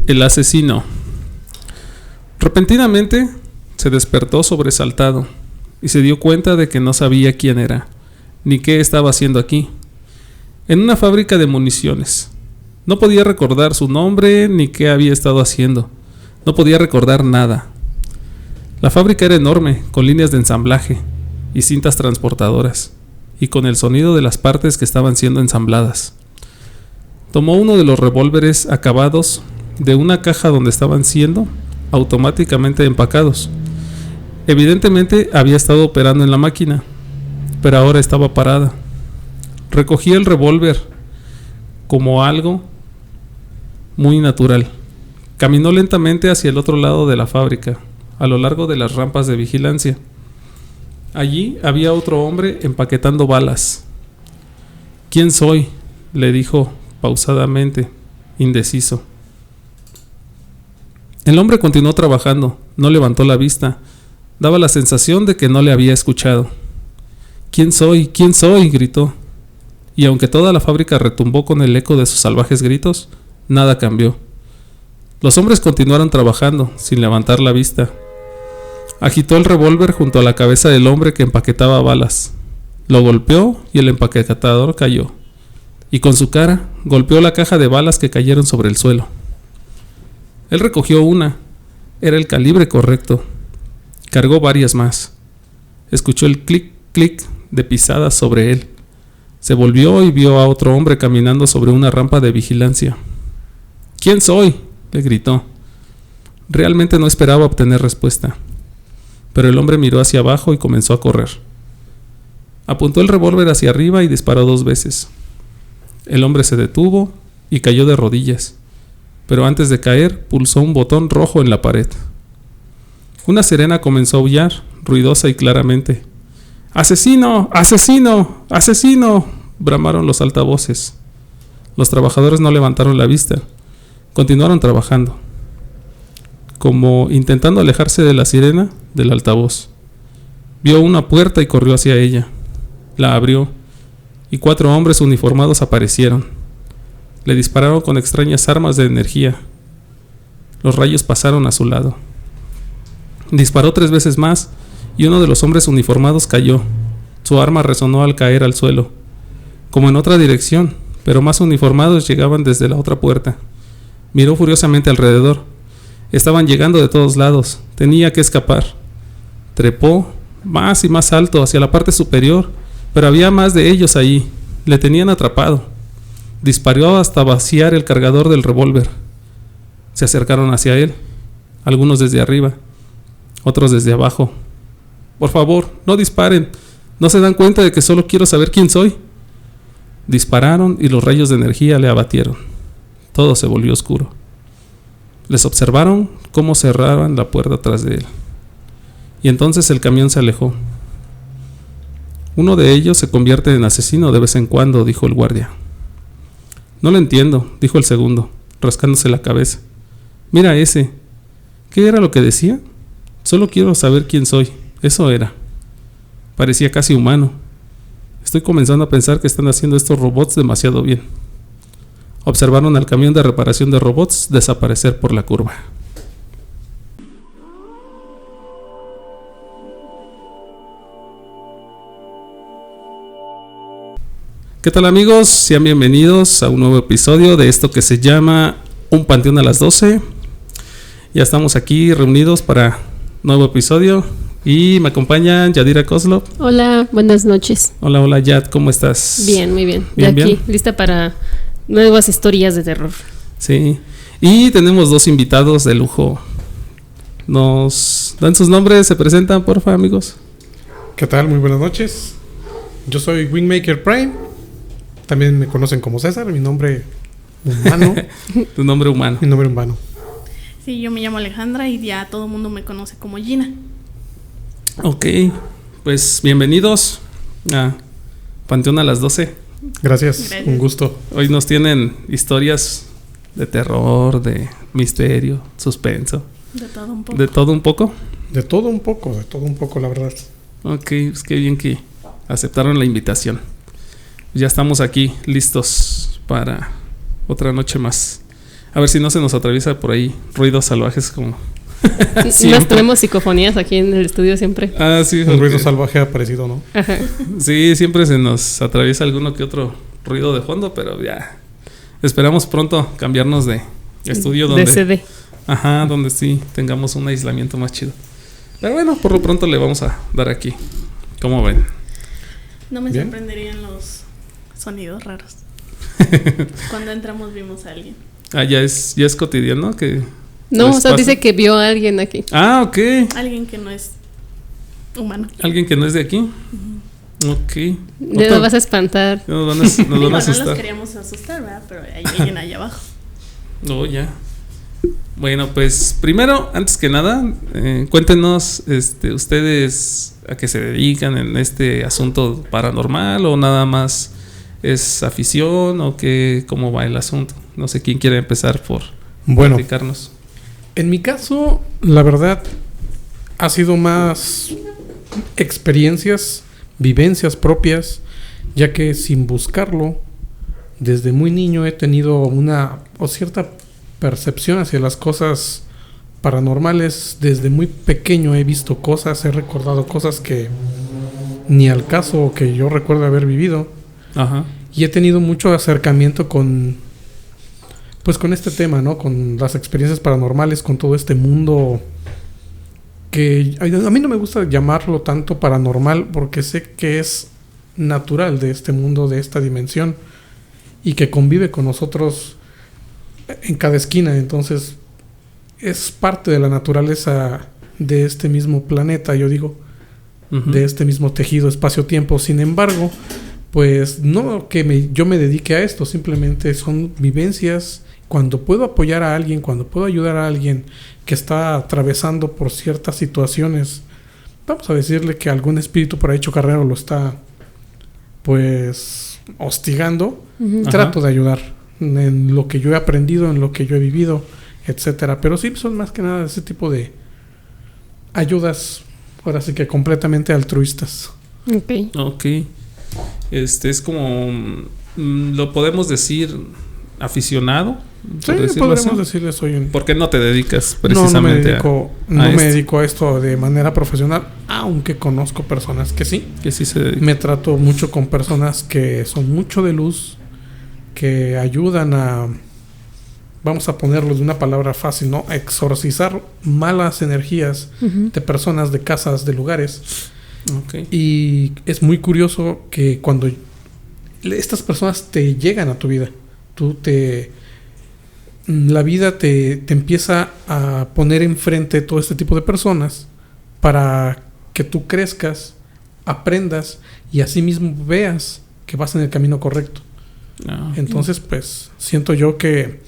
El asesino. Repentinamente se despertó sobresaltado y se dio cuenta de que no sabía quién era, ni qué estaba haciendo aquí, en una fábrica de municiones. No podía recordar su nombre ni qué había estado haciendo. No podía recordar nada. La fábrica era enorme, con líneas de ensamblaje y cintas transportadoras, y con el sonido de las partes que estaban siendo ensambladas. Tomó uno de los revólveres acabados de una caja donde estaban siendo automáticamente empacados. Evidentemente había estado operando en la máquina, pero ahora estaba parada. Recogía el revólver como algo muy natural. Caminó lentamente hacia el otro lado de la fábrica, a lo largo de las rampas de vigilancia. Allí había otro hombre empaquetando balas. ¿Quién soy?, le dijo pausadamente, indeciso. El hombre continuó trabajando, no levantó la vista. Daba la sensación de que no le había escuchado. ¿Quién soy? ¿Quién soy?, gritó. Y aunque toda la fábrica retumbó con el eco de sus salvajes gritos, nada cambió. Los hombres continuaron trabajando, sin levantar la vista. Agitó el revólver junto a la cabeza del hombre que empaquetaba balas. Lo golpeó y el empaquetador cayó. Y con su cara golpeó la caja de balas que cayeron sobre el suelo. Él recogió una. Era el calibre correcto. Cargó varias más. Escuchó el clic, clic de pisadas sobre él. Se volvió y vio a otro hombre caminando sobre una rampa de vigilancia. ¿Quién soy?, le gritó. Realmente no esperaba obtener respuesta, pero el hombre miró hacia abajo y comenzó a correr. Apuntó el revólver hacia arriba y disparó 2 veces. El hombre se detuvo y cayó de rodillas, pero antes de caer pulsó un botón rojo en la pared. Una sirena comenzó a aullar, ruidosa y claramente. ¡Asesino! ¡Asesino! ¡Asesino!, bramaron los altavoces. Los trabajadores no levantaron la vista. Continuaron trabajando, como intentando alejarse de la sirena del altavoz. Vio una puerta y corrió hacia ella. La abrió y 4 hombres uniformados aparecieron. Le dispararon con extrañas armas de energía. Los rayos pasaron a su lado. Disparó 3 veces más y uno de los hombres uniformados cayó. Su arma resonó al caer al suelo, como en otra dirección, pero más uniformados llegaban desde la otra puerta. Miró furiosamente alrededor. Estaban llegando de todos lados. Tenía que escapar. Trepó más y más alto hacia la parte superior, pero había más de ellos allí. Le tenían atrapado. Disparó hasta vaciar el cargador del revólver. Se acercaron hacia él, algunos desde arriba, otros desde abajo. Por favor, no disparen. ¿No se dan cuenta de que solo quiero saber quién soy? Dispararon y los rayos de energía le abatieron. Todo se volvió oscuro. Les observaron cómo cerraban la puerta tras de él. Y entonces el camión se alejó. Uno de ellos se convierte en asesino de vez en cuando, dijo el guardia. No lo entiendo, dijo el segundo, rascándose la cabeza. Mira ese. ¿Qué era lo que decía? Solo quiero saber quién soy. Eso era. Parecía casi humano. Estoy comenzando a pensar que están haciendo estos robots demasiado bien. Observaron al camión de reparación de robots desaparecer por la curva. ¿Qué tal, amigos? Sean bienvenidos a un nuevo episodio de esto que se llama Un Panteón a las 12. Ya estamos aquí reunidos para un nuevo episodio y me acompaña Yadira Kozlov. Hola, buenas noches. Hola Yad, ¿cómo estás? Bien, muy bien. Bien, de aquí, bien. lista para nuevas historias de terror. Sí, y tenemos 2 invitados de lujo. ¿Nos dan sus nombres? ¿Se presentan, porfa, amigos? ¿Qué tal? Muy buenas noches. Yo soy Wingmaker Prime. También me conocen como César, mi nombre humano. Tu nombre humano. Mi nombre humano. Sí, yo me llamo Alejandra y ya todo el mundo me conoce como Gina. Ok, pues bienvenidos a Panteón a las 12. Gracias, Gracias. un gusto. Hoy nos tienen historias de terror, de misterio, suspenso. De todo un poco. ¿De todo un poco? De todo un poco, la verdad. Ok, pues qué bien que aceptaron la invitación. Ya estamos aquí listos para otra noche más. A ver si no se nos atraviesa por ahí ruidos salvajes como... Nos siempre. tenemos psicofonías aquí en el estudio siempre. Ah, sí. Un ruido porque- salvaje ha aparecido, ¿no? Ajá. Sí, siempre se nos atraviesa alguno que otro ruido de fondo, pero ya. Esperamos pronto cambiarnos de estudio donde... De CD. Ajá, donde sí tengamos un aislamiento más chido. Pero bueno, por lo pronto le vamos a dar aquí. ¿Cómo ven? No me Bien. sorprenderían los sonidos raros. Cuando entramos vimos a alguien. Ah, ya es cotidiano que... No, ¿les o sea, pasa? dice que vio a alguien aquí. Ah, ok. Alguien que no es humano. ¿Alguien que no es de aquí? Ok. Le Otra- vas a espantar. Nos van a, nos Digo, van a no los asustar. queríamos asustar, ¿verdad? Pero hay alguien allá abajo. Oh, ya. Bueno, pues primero, antes que nada, cuéntenos ustedes a qué se dedican en este asunto paranormal o nada más es afición o qué, cómo va el asunto. No sé quién quiere empezar por Bueno, platicarnos. en mi caso, la verdad, ha sido más experiencias, vivencias propias, ya que sin buscarlo, desde muy niño he tenido una o cierta percepción hacia las cosas paranormales. Desde muy pequeño he visto cosas, he recordado cosas que ni al caso o que yo recuerdo haber vivido. Ajá. Y he tenido mucho acercamiento con, pues con este tema, ¿no? Con las experiencias paranormales, con todo este mundo que a mí no me gusta llamarlo tanto paranormal porque sé que es natural de este mundo, de esta dimensión y que convive con nosotros en cada esquina. Entonces es parte de la naturaleza de este mismo planeta, yo digo, Ujú. de este mismo tejido espacio-tiempo. Sin embargo, pues no que yo me dedique a esto, simplemente son vivencias. Cuando puedo apoyar a alguien, cuando puedo ayudar a alguien que está atravesando por ciertas situaciones, vamos a decirle que algún espíritu por ahí chocarrero lo está pues hostigando, Ujú. Ajá. trato de ayudar en lo que yo he aprendido, en lo que yo he vivido, etcétera. Pero sí son más que nada ese tipo de ayudas, ahora sí que completamente altruistas. Ok. Ok. Es como... lo podemos decir aficionado. Sí, por decirlo podríamos así. decirle soy un... ¿Por qué no te dedicas No me precisamente dedico, a no me esto? dedico a esto de manera profesional, aunque conozco personas que sí. Que sí se dedica. Me trato mucho con personas que son mucho de luz, que ayudan a, vamos a ponerlo de una palabra fácil, ¿no? A exorcizar malas energías Ujú. de personas, de casas, de lugares. Ok. Y es muy curioso que cuando estas personas te llegan a tu vida, la vida te empieza a poner enfrente todo este tipo de personas para que tú crezcas, aprendas y así mismo veas que vas en el camino correcto. Ah, Entonces, pues, siento yo que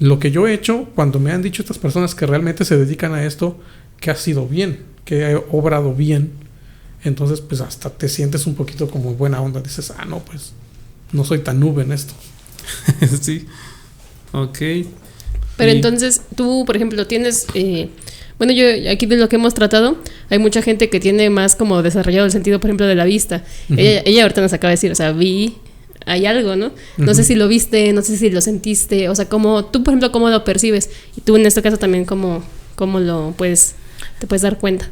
lo que yo he hecho, cuando me han dicho estas personas que realmente se dedican a esto, que ha sido bien, que he obrado bien, entonces, pues, hasta te sientes un poquito como buena onda. Dices, no, pues, no soy tan nube en esto. sí. Ok. Pero Y- entonces tú, por ejemplo, tienes... bueno, yo aquí de lo que hemos tratado, hay mucha gente que tiene más como desarrollado el sentido, por ejemplo, de la vista. Ujú. Ella ahorita nos acaba de decir, o sea, hay algo, ¿no? No sé Ujú. si lo viste, no sé si lo sentiste, o sea, como tú, por ejemplo, cómo lo percibes. Y tú en este caso también cómo lo puedes, te puedes dar cuenta.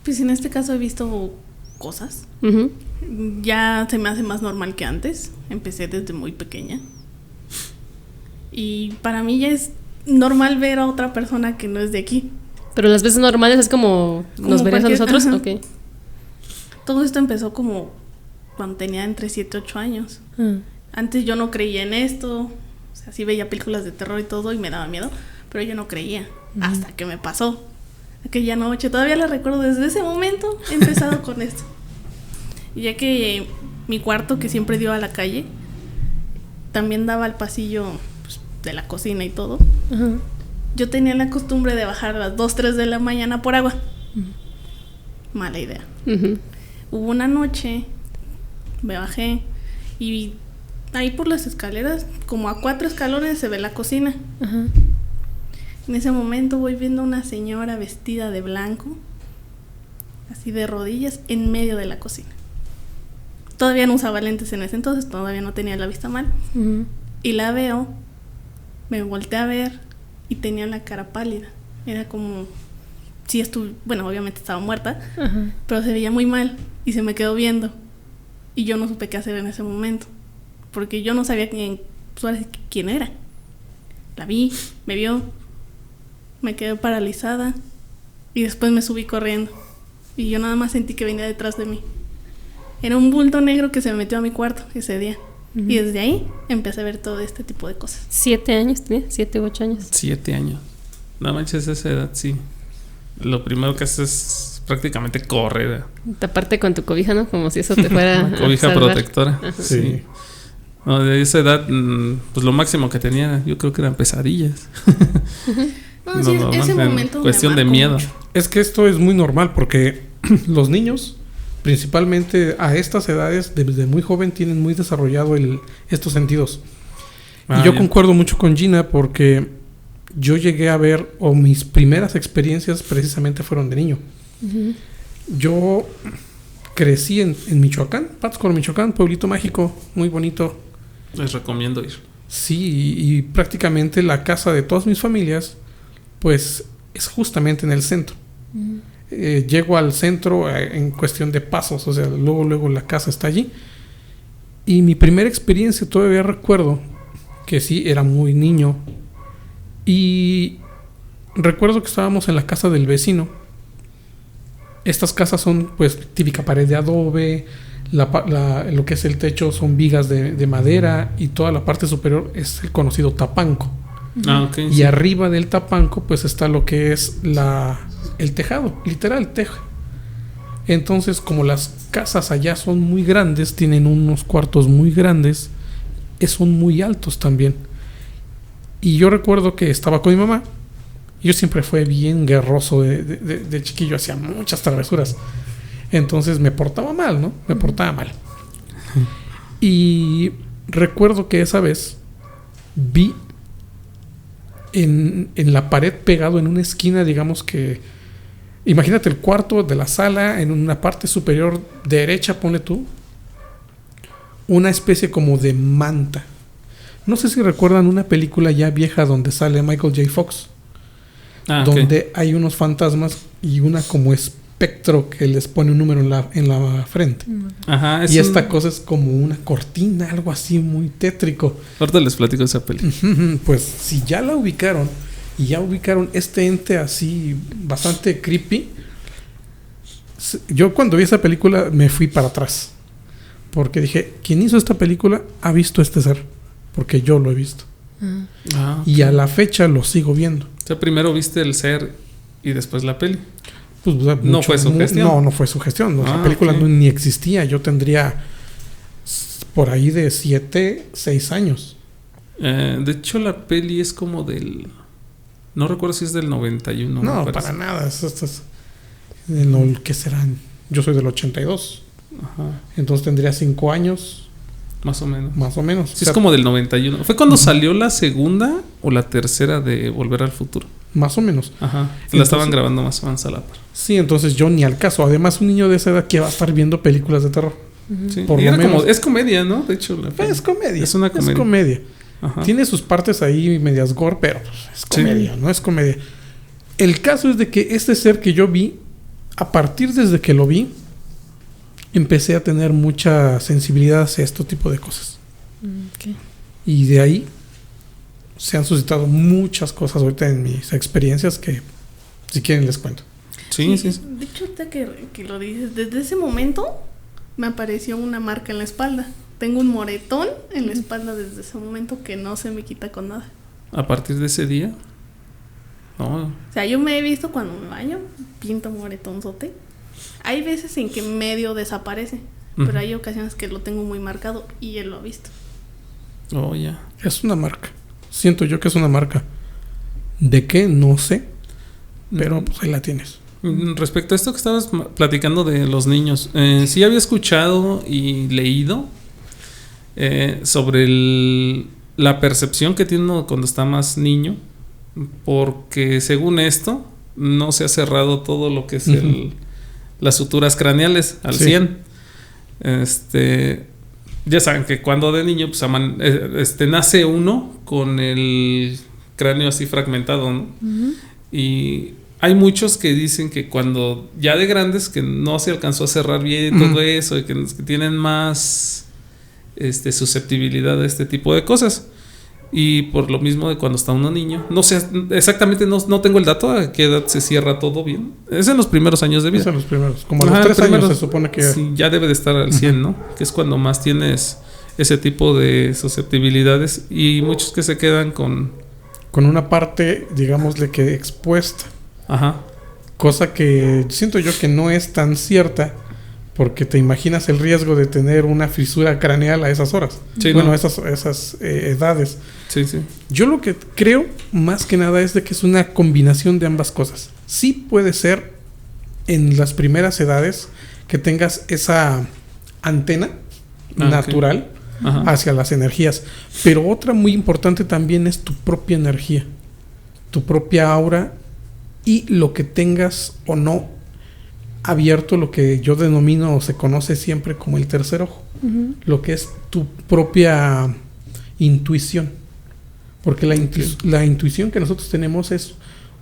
Pues en este caso he visto cosas. Ujú. Ya se me hace más normal que antes. Empecé desde muy pequeña. Y para mí ya es normal ver a otra persona que no es de aquí. Pero las veces normales es como nos Como verías a cualquier- nosotros. ajá. Ok. Todo esto empezó como cuando tenía entre 7 y 8 años. Ah. Antes yo no creía en esto. O sea, sí veía películas de terror y todo y me daba miedo. Pero yo no creía. Hasta que me pasó. Aquella noche. Todavía la recuerdo. Desde ese momento he empezado con esto. Y ya que mi cuarto, que siempre dio a la calle, también daba al pasillo pues, de la cocina y todo. Ajá. Yo tenía la costumbre de bajar a las 2, 3 de la mañana por agua. Mala idea. Ujú. Hubo una noche, me bajé y ahí por las escaleras, como a 4 escalones, se ve la cocina. Ajá. En ese momento voy viendo una señora vestida de blanco, así de rodillas, en medio de la cocina. Todavía no usaba lentes en ese entonces, todavía no tenía la vista mal. Ujú. Y la veo Me volteé a ver y tenía la cara pálida. Era como si bueno, obviamente estaba muerta, Ajá. pero se veía muy mal y se me quedó viendo. Y yo no supe qué hacer en ese momento, porque yo no sabía quién era. La vi, me vio, me quedé paralizada y después me subí corriendo. Y yo nada más sentí que venía detrás de mí. Era un bulto negro que se me metió a mi cuarto ese día. Ujú. Y desde ahí empecé a ver todo este tipo de cosas. 7 años tenía, 7 u 8 años. 7 años. No manches, esa edad, sí. Lo primero que haces es prácticamente correr. Taparte con tu cobija, ¿no? Como si eso te fuera Una cobija a salvar. protectora. Ajá. Sí. No, de esa edad, pues lo máximo que tenía, yo creo que eran pesadillas. No, sí, ese en momento cuestión me de marcó miedo. mucho. Es que esto es muy normal porque los niños, principalmente a estas edades, desde muy joven, tienen muy desarrollado estos sentidos. Y yo Ya. concuerdo mucho con Gina porque yo llegué a ver, o mis primeras experiencias precisamente fueron de niño. Ujú. Yo crecí en Michoacán, Pátzcuaro, Michoacán, pueblito mágico, muy bonito. Les recomiendo ir. Sí, y prácticamente la casa de todas mis familias, pues es justamente en el centro. Ujú. Llego al centro en cuestión de pasos, o sea, luego la casa está allí. Y mi primera experiencia todavía recuerdo que sí, era muy niño. Y recuerdo que estábamos en la casa del vecino. Estas casas son pues típica pared de adobe, lo que es el techo son vigas de madera y toda la parte superior es el conocido tapanco. Ah, ok. Y sí. arriba del tapanco pues está lo que es el tejado, literal tejo. Entonces como las casas allá son muy grandes, tienen unos cuartos muy grandes, son muy altos también. Y yo recuerdo que estaba con mi mamá. Yo siempre fui bien guerroso de chiquillo, hacía muchas travesuras. Entonces me portaba mal, ¿no? Me portaba mal. Y recuerdo que esa vez vi en la pared pegado en una esquina, digamos que... Imagínate el cuarto de la sala, en una parte superior derecha, pone tú, una especie como de manta. No sé si recuerdan una película ya vieja donde sale Michael J. Fox. Ah, ok. Donde hay unos fantasmas y una como espectro que les pone un número en la frente. Ajá, Y esta cosa es como una cortina, algo así muy tétrico. Ahorita les platico esa peli. Pues si ya la ubicaron y ya ubicaron este ente así bastante creepy, yo cuando vi esa película me fui para atrás. Porque dije, quien hizo esta película ha visto este ser. Porque yo lo he visto. Ah. Ah, Y a la fecha lo sigo viendo. o sea, primero viste el ser y después la peli. Pues, o sea, No fue su gestión. No fue su gestión. La Ah, película ok. ni existía. Yo tendría por ahí de 7, 6 años. De hecho, la peli es como del... No recuerdo si es del 91. No, me parece. para nada. ¿Qué serán? Yo soy del 82. Ajá, Entonces tendría 5 años, más o menos. más o menos. Sí, O sea, es como del 91. ¿Fue cuando salió la segunda o la tercera de Volver al Futuro? más o menos. Ajá. Entonces- La estaban grabando más o menos a la par. Sí, entonces yo ni al caso. Además, un niño de esa edad que va a estar viendo películas de terror. Sí. Por Y lo era menos- es comedia, ¿no? De hecho, la peli. Es comedia. Es una comedia. comedia. Ajá. Tiene sus partes ahí medias gore, pero pues, es Sí. comedia, no es comedia. El caso es de que este ser que yo vi, a partir desde que lo vi, empecé a tener mucha sensibilidad hacia este tipo de cosas. Ok. Y de ahí se han suscitado muchas cosas ahorita en mis experiencias que, si quieren, les cuento. Sí, sí. De hecho, ahorita que lo dices, desde ese momento me apareció una marca en la espalda. Tengo un moretón en la espalda desde ese momento que no se me quita con nada. A partir de ese día. No. O sea, yo me he visto cuando me baño, pinto moretonzote. Hay veces en que medio desaparece, Ujú. pero hay ocasiones que lo tengo muy marcado y él lo ha visto. Oh, ya. Es una marca. Siento yo que es una marca. ¿De qué? No sé. Pero pues ahí la tienes. Respecto a esto que estabas platicando de los niños, sí había escuchado y leído sobre la percepción que tiene uno cuando está más niño, porque según esto no se ha cerrado todo lo que es las suturas craneales al Sí. 100. ya saben que cuando de niño pues nace uno con el cráneo así fragmentado, ¿no? Y hay muchos que dicen que cuando ya de grandes que no se alcanzó a cerrar bien todo eso y que tienen más susceptibilidad a este tipo de cosas. Y por lo mismo de cuando está uno niño, no sé exactamente, no tengo el dato a qué edad se cierra todo bien. Es en los primeros años de vida. Es en los primeros, como a los 3 años se supone que sí, ya debe de estar al 100, ¿no? Que es cuando más tienes ese tipo de susceptibilidades y muchos que se quedan con una parte, digámosle que expuesta. Ajá. Cosa que siento yo que no es tan cierta, porque te imaginas el riesgo de tener una fisura craneal a esas horas. Sí, bueno, ¿no? esas edades. Sí, sí. Yo lo que creo más que nada es de que es una combinación de ambas cosas. Sí puede ser en las primeras edades que tengas esa antena natural hacia las energías, pero otra muy importante también es tu propia energía, tu propia aura y lo que tengas o no abierto, lo que yo denomino o se conoce siempre como el tercer ojo, lo que es tu propia intuición, porque la intuición que nosotros tenemos es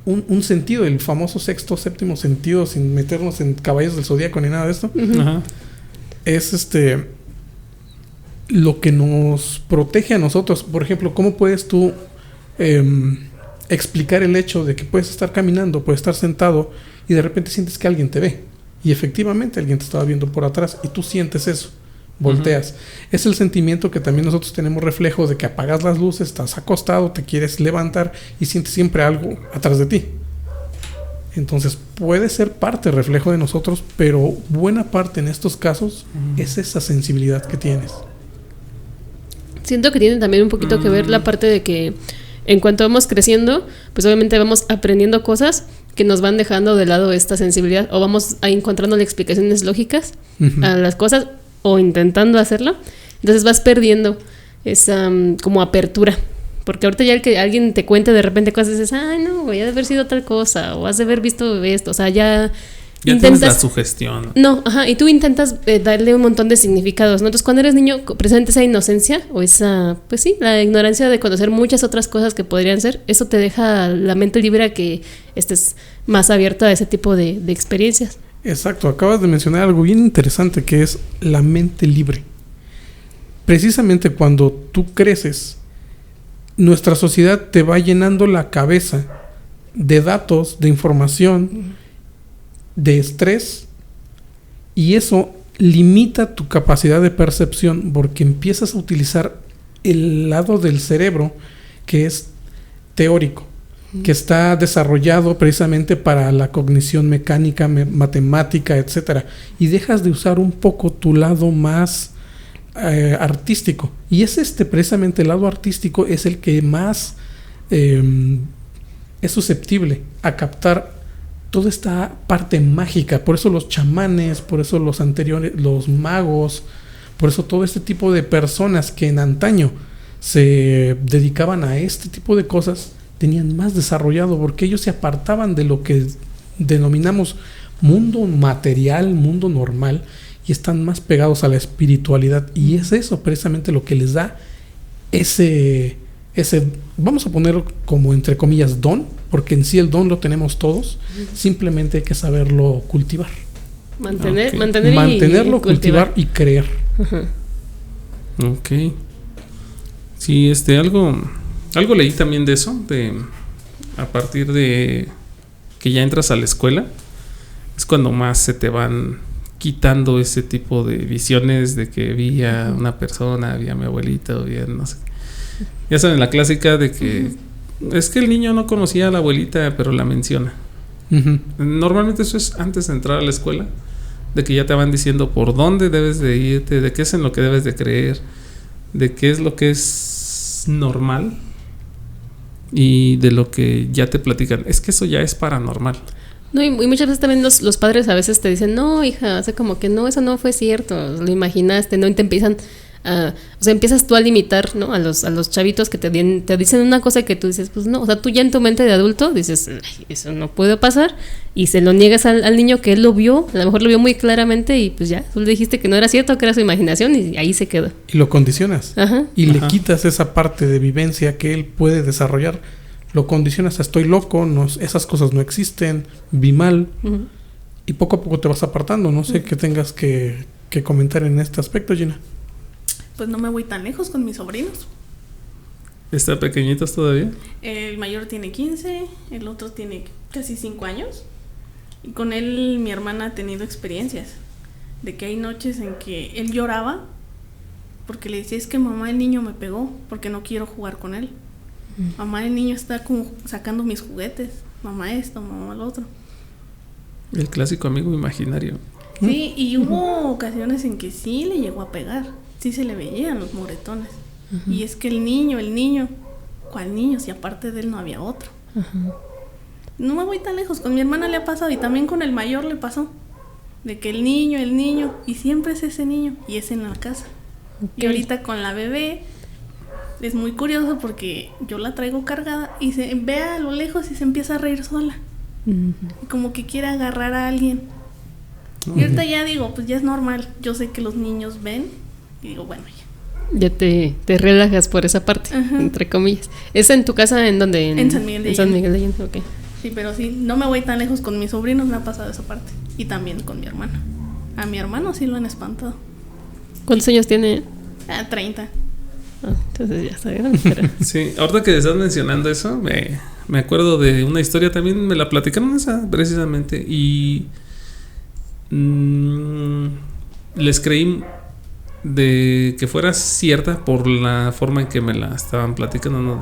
un sentido, el famoso sexto, séptimo sentido, sin meternos en caballos del zodíaco ni nada de esto. Es lo que nos protege a nosotros. Por ejemplo, ¿cómo puedes tú explicar el hecho de que puedes estar caminando, puedes estar sentado y de repente sientes que alguien te ve? Y efectivamente alguien te estaba viendo por atrás y tú sientes eso, volteas. Es el sentimiento que también nosotros tenemos reflejo de que apagas las luces, estás acostado, te quieres levantar y sientes siempre algo atrás de ti. Entonces puede ser parte, reflejo de nosotros, pero buena parte en estos casos es esa sensibilidad que tienes. Siento que tiene también un poquito que ver la parte de que en cuanto vamos creciendo, pues obviamente vamos aprendiendo cosas que nos van dejando de lado esta sensibilidad o vamos encontrando explicaciones lógicas a las cosas o intentando hacerlo. Entonces vas perdiendo esa como apertura. Porque ahorita ya el que alguien te cuente de repente cosas, dices, ay no, voy a haber sido tal cosa o has de haber visto esto. O sea, ya intentas, tienes la sugestión. No, y tú intentas darle un montón de significados, ¿no? Entonces, cuando eres niño, precisamente esa inocencia o esa, pues sí, la ignorancia de conocer muchas otras cosas que podrían ser, eso te deja la mente libre a que estés más abierto a ese tipo de experiencias. Exacto, acabas de mencionar algo bien interesante que es la mente libre. Precisamente cuando tú creces, nuestra sociedad te va llenando la cabeza de datos, de información, de estrés, y eso limita tu capacidad de percepción porque empiezas a utilizar el lado del cerebro que es teórico, que está desarrollado precisamente para la cognición mecánica, matemática, etcétera, y dejas de usar un poco tu lado más artístico, y es precisamente el lado artístico es el que más es susceptible a captar toda esta parte mágica. Por eso los chamanes, por eso los magos, por eso todo este tipo de personas que en antaño se dedicaban a este tipo de cosas tenían más desarrollado, porque ellos se apartaban de lo que denominamos mundo material, mundo normal, y están más pegados a la espiritualidad, y es eso precisamente lo que les da ese vamos a ponerlo como entre comillas don, porque en sí el don lo tenemos todos, simplemente hay que saberlo cultivar, mantenerlo, cultivar y creer. Ok. Sí, algo leí también de eso, a partir de que ya entras a la escuela es cuando más se te van quitando ese tipo de visiones de que vi a una persona, vi a mi abuelita, o vi a no sé. Ya saben, la clásica de que es que el niño no conocía a la abuelita, pero la menciona. Normalmente eso es antes de entrar a la escuela, de que ya te van diciendo por dónde debes de irte, de qué es en lo que debes de creer, de qué es lo que es normal y de lo que ya te platican. Es que eso ya es paranormal. No, y muchas veces también los padres a veces te dicen, no, hija, o sea, como que no, eso no fue cierto, lo imaginaste, ¿no? Y te empiezan o sea, empiezas tú a limitar, ¿no? A los chavitos que te dicen una cosa que tú dices, pues no, o sea, tú ya en tu mente de adulto dices, "Ay, eso no puede pasar", y se lo niegas al niño que él lo vio, a lo mejor lo vio muy claramente y pues ya, tú le dijiste que no era cierto, que era su imaginación y ahí se quedó. Y lo condicionas. Ajá. Y le quitas esa parte de vivencia que él puede desarrollar. Lo condicionas a estoy loco, esas cosas no existen, vi mal. Ujú. Y poco a poco te vas apartando. No sé qué tengas que comentar en este aspecto, Gina. Pues no me voy tan lejos con mis sobrinos. ¿Está pequeñitos todavía? El mayor tiene 15, el otro tiene casi 5 años. Y con él mi hermana ha tenido experiencias. De que hay noches en que él lloraba porque le decía, es que mamá, el niño me pegó porque no quiero jugar con él. Mamá, el niño está como sacando mis juguetes. Mamá esto, mamá lo otro. El clásico amigo imaginario. Sí, y hubo ocasiones en que sí le llegó a pegar. Sí se le veían los moretones. Y es que el niño, ¿cuál niño? Si aparte de él no había otro. No me voy tan lejos. Con mi hermana le ha pasado y también con el mayor le pasó. De que el niño, y siempre es ese niño y es en la casa. Y ahorita con la bebé es muy curioso porque yo la traigo cargada y se ve a lo lejos y se empieza a reír sola. Como que quiere agarrar a alguien. Y ahorita ya digo, pues ya es normal. Yo sé que los niños ven y digo, bueno, ya. Ya te relajas por esa parte, entre comillas. ¿Es en tu casa en donde? En San Miguel de En San Miguel de Allende, ok. Sí, pero sí, no me voy tan lejos con mis sobrinos, me ha pasado esa parte. Y también con mi hermana. A mi hermano sí lo han espantado. ¿Cuántos años tiene? 30. Entonces ya está grande, pero... Sí, ahorita que estás mencionando eso, me acuerdo de una historia, también me la platicaron esa precisamente, y les creí de que fuera cierta por la forma en que me la estaban platicando, ¿no?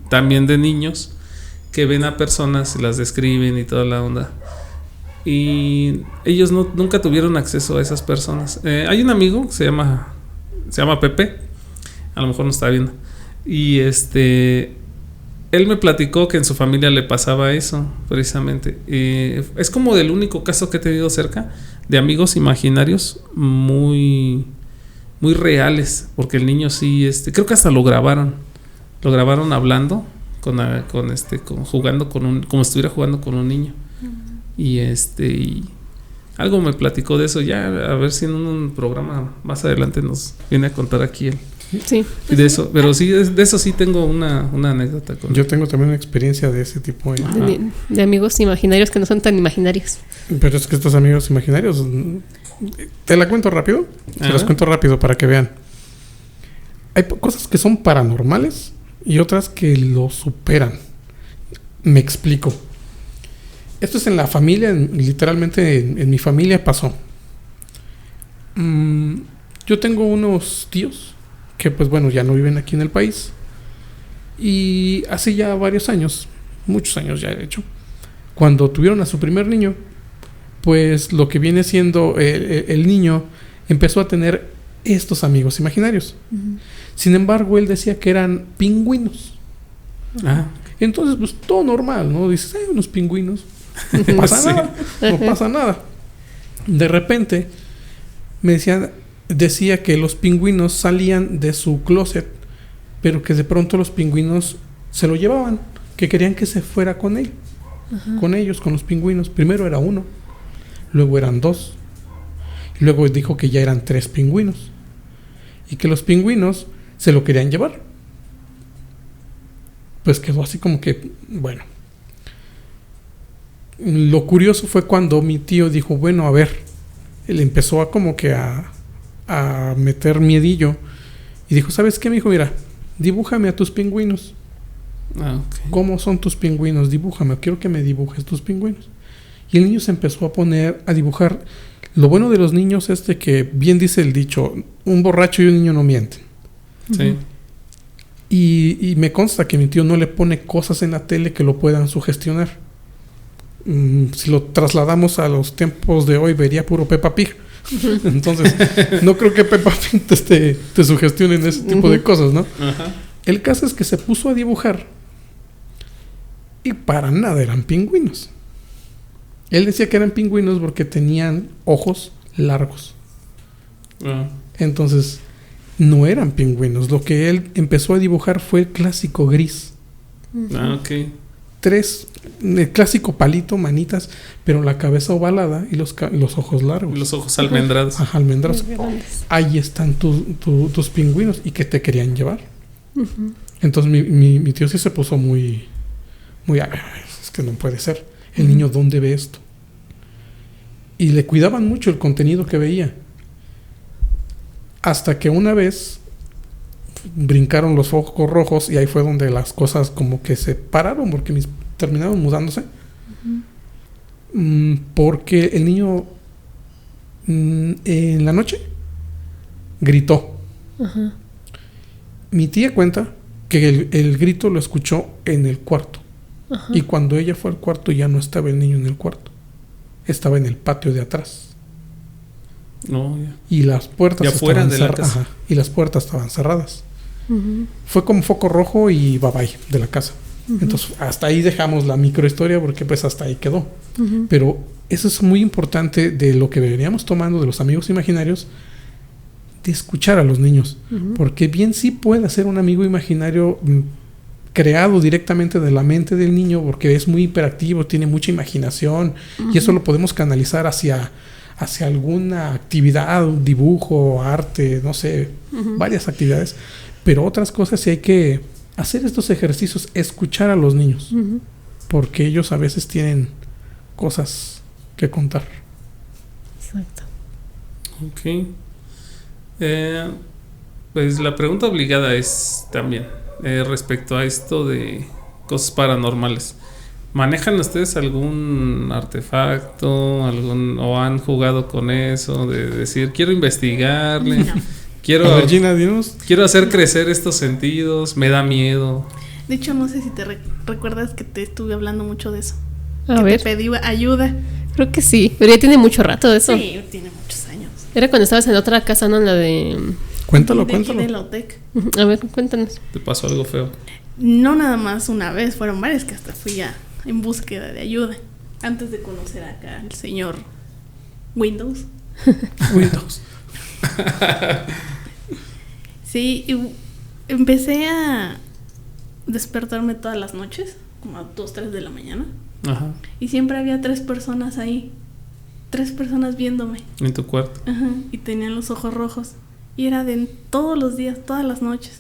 También de niños que ven a personas y las describen y toda la onda, y ellos nunca tuvieron acceso a esas personas. Hay un amigo que se llama Pepe, a lo mejor no está viendo, y él me platicó que en su familia le pasaba eso, precisamente. Es como del único caso que he tenido cerca de amigos imaginarios muy, muy reales, porque el niño sí, creo que hasta lo grabaron hablando jugando como si estuviera jugando con un niño. Y y algo me platicó de eso, ya a ver si en un programa más adelante nos viene a contar aquí él. Sí. Y de eso, pero sí, de eso sí tengo una anécdota con Yo tengo también una experiencia de ese tipo. De amigos imaginarios que no son tan imaginarios. Pero es que estos amigos imaginarios, ¿te la cuento rápido? Se las cuento rápido para que vean. Hay cosas que son paranormales y otras que lo superan. Me explico. Esto es en la familia, literalmente en mi familia pasó. Yo tengo unos tíos que pues bueno, ya no viven aquí en el país. Y hace ya varios años, muchos años ya de hecho, cuando tuvieron a su primer niño, pues lo que viene siendo el niño empezó a tener estos amigos imaginarios. Sin embargo, él decía que eran pingüinos. Entonces, pues todo normal, ¿no? Dices, unos pingüinos. No pasa nada. No pasa nada. De repente, decía que los pingüinos salían de su closet, pero que de pronto los pingüinos se lo llevaban, que querían que se fuera con él. Con ellos, con los pingüinos. Primero era uno, luego eran 2, y luego dijo que ya eran 3 pingüinos, y que los pingüinos se lo querían llevar. Pues quedó así como que, bueno. Lo curioso fue cuando mi tío dijo, bueno, a ver, él empezó a como que a meter miedillo, y dijo, ¿sabes qué, mijo? Mira, dibújame a tus pingüinos. Okay. ¿Cómo son tus pingüinos? Dibújame, quiero que me dibujes tus pingüinos. Y el niño se empezó a poner a dibujar. Lo bueno de los niños es de que, bien dice el dicho, un borracho y un niño no mienten. Sí. Y me consta que mi tío no le pone cosas en la tele que lo puedan sugestionar. Si lo trasladamos a los tiempos de hoy, vería puro Peppa Pig. Entonces, no creo que Peppa Pig te sugestione en ese tipo de cosas, ¿no? El caso es que se puso a dibujar y para nada eran pingüinos. Él decía que eran pingüinos porque tenían ojos largos. Entonces, no eran pingüinos. Lo que él empezó a dibujar fue el clásico gris. Ah, ok. El clásico palito, manitas, pero la cabeza ovalada y los ojos largos. Los ojos almendrados. Ajá, almendrados. Muy grandes. Ahí están tus pingüinos y que te querían llevar. Entonces mi tío sí se puso muy, es que no puede ser. El niño, ¿dónde ve esto? Y le cuidaban mucho el contenido que veía. Hasta que una vez brincaron los focos rojos y ahí fue donde las cosas como que se pararon porque terminaron mudándose. Porque el niño en la noche gritó. Ajá. Mi tía cuenta que el grito lo escuchó en el cuarto. Ajá. Y cuando ella fue al cuarto ya no estaba el niño en el cuarto. Estaba en el patio de atrás. No, ya. Y las puertas Ya fuera estaban de la casa. Ajá, y las puertas estaban cerradas. Ujú. Fue como foco rojo y bye bye de la casa. Entonces hasta ahí dejamos la microhistoria porque pues hasta ahí quedó. Ujú. Pero eso es muy importante de lo que veníamos tomando de los amigos imaginarios, de escuchar a los niños. Ujú. Porque bien sí puede ser un amigo imaginario creado directamente de la mente del niño porque es muy hiperactivo, tiene mucha imaginación y eso lo podemos canalizar hacia alguna actividad, un dibujo, arte, no sé, varias actividades. Pero otras cosas sí hay que hacer estos ejercicios, escuchar a los niños, Ujú. porque ellos a veces tienen cosas que contar. Exacto. Ok. Pues la pregunta obligada es también respecto a esto de cosas paranormales. ¿Manejan ustedes algún artefacto, o han jugado con eso de decir quiero investigarle, No. quiero A ver, Gina, dinos. quiero hacer crecer estos sentidos, me da miedo? De hecho, no sé si te recuerdas que te estuve hablando mucho de eso. A que ver, te pedí ayuda. creo que sí. Pero ya tiene mucho rato de eso. Sí, tiene muchos años. Era cuando estabas en otra casa, ¿no? En la de... Cuéntalo, De aquí cuéntalo. de la UTEC. Ujú. A ver, cuéntanos. ¿Te pasó algo feo? No nada más una vez, fueron varias que hasta fui en búsqueda de ayuda. Antes de conocer acá al señor Windows. Windows. Sí, y empecé a despertarme todas las noches, como a 2, 3 de la mañana. Ajá. Y siempre había 3 personas ahí. 3 personas viéndome. En tu cuarto. Ajá, y tenían los ojos rojos. Y era de todos los días, todas las noches.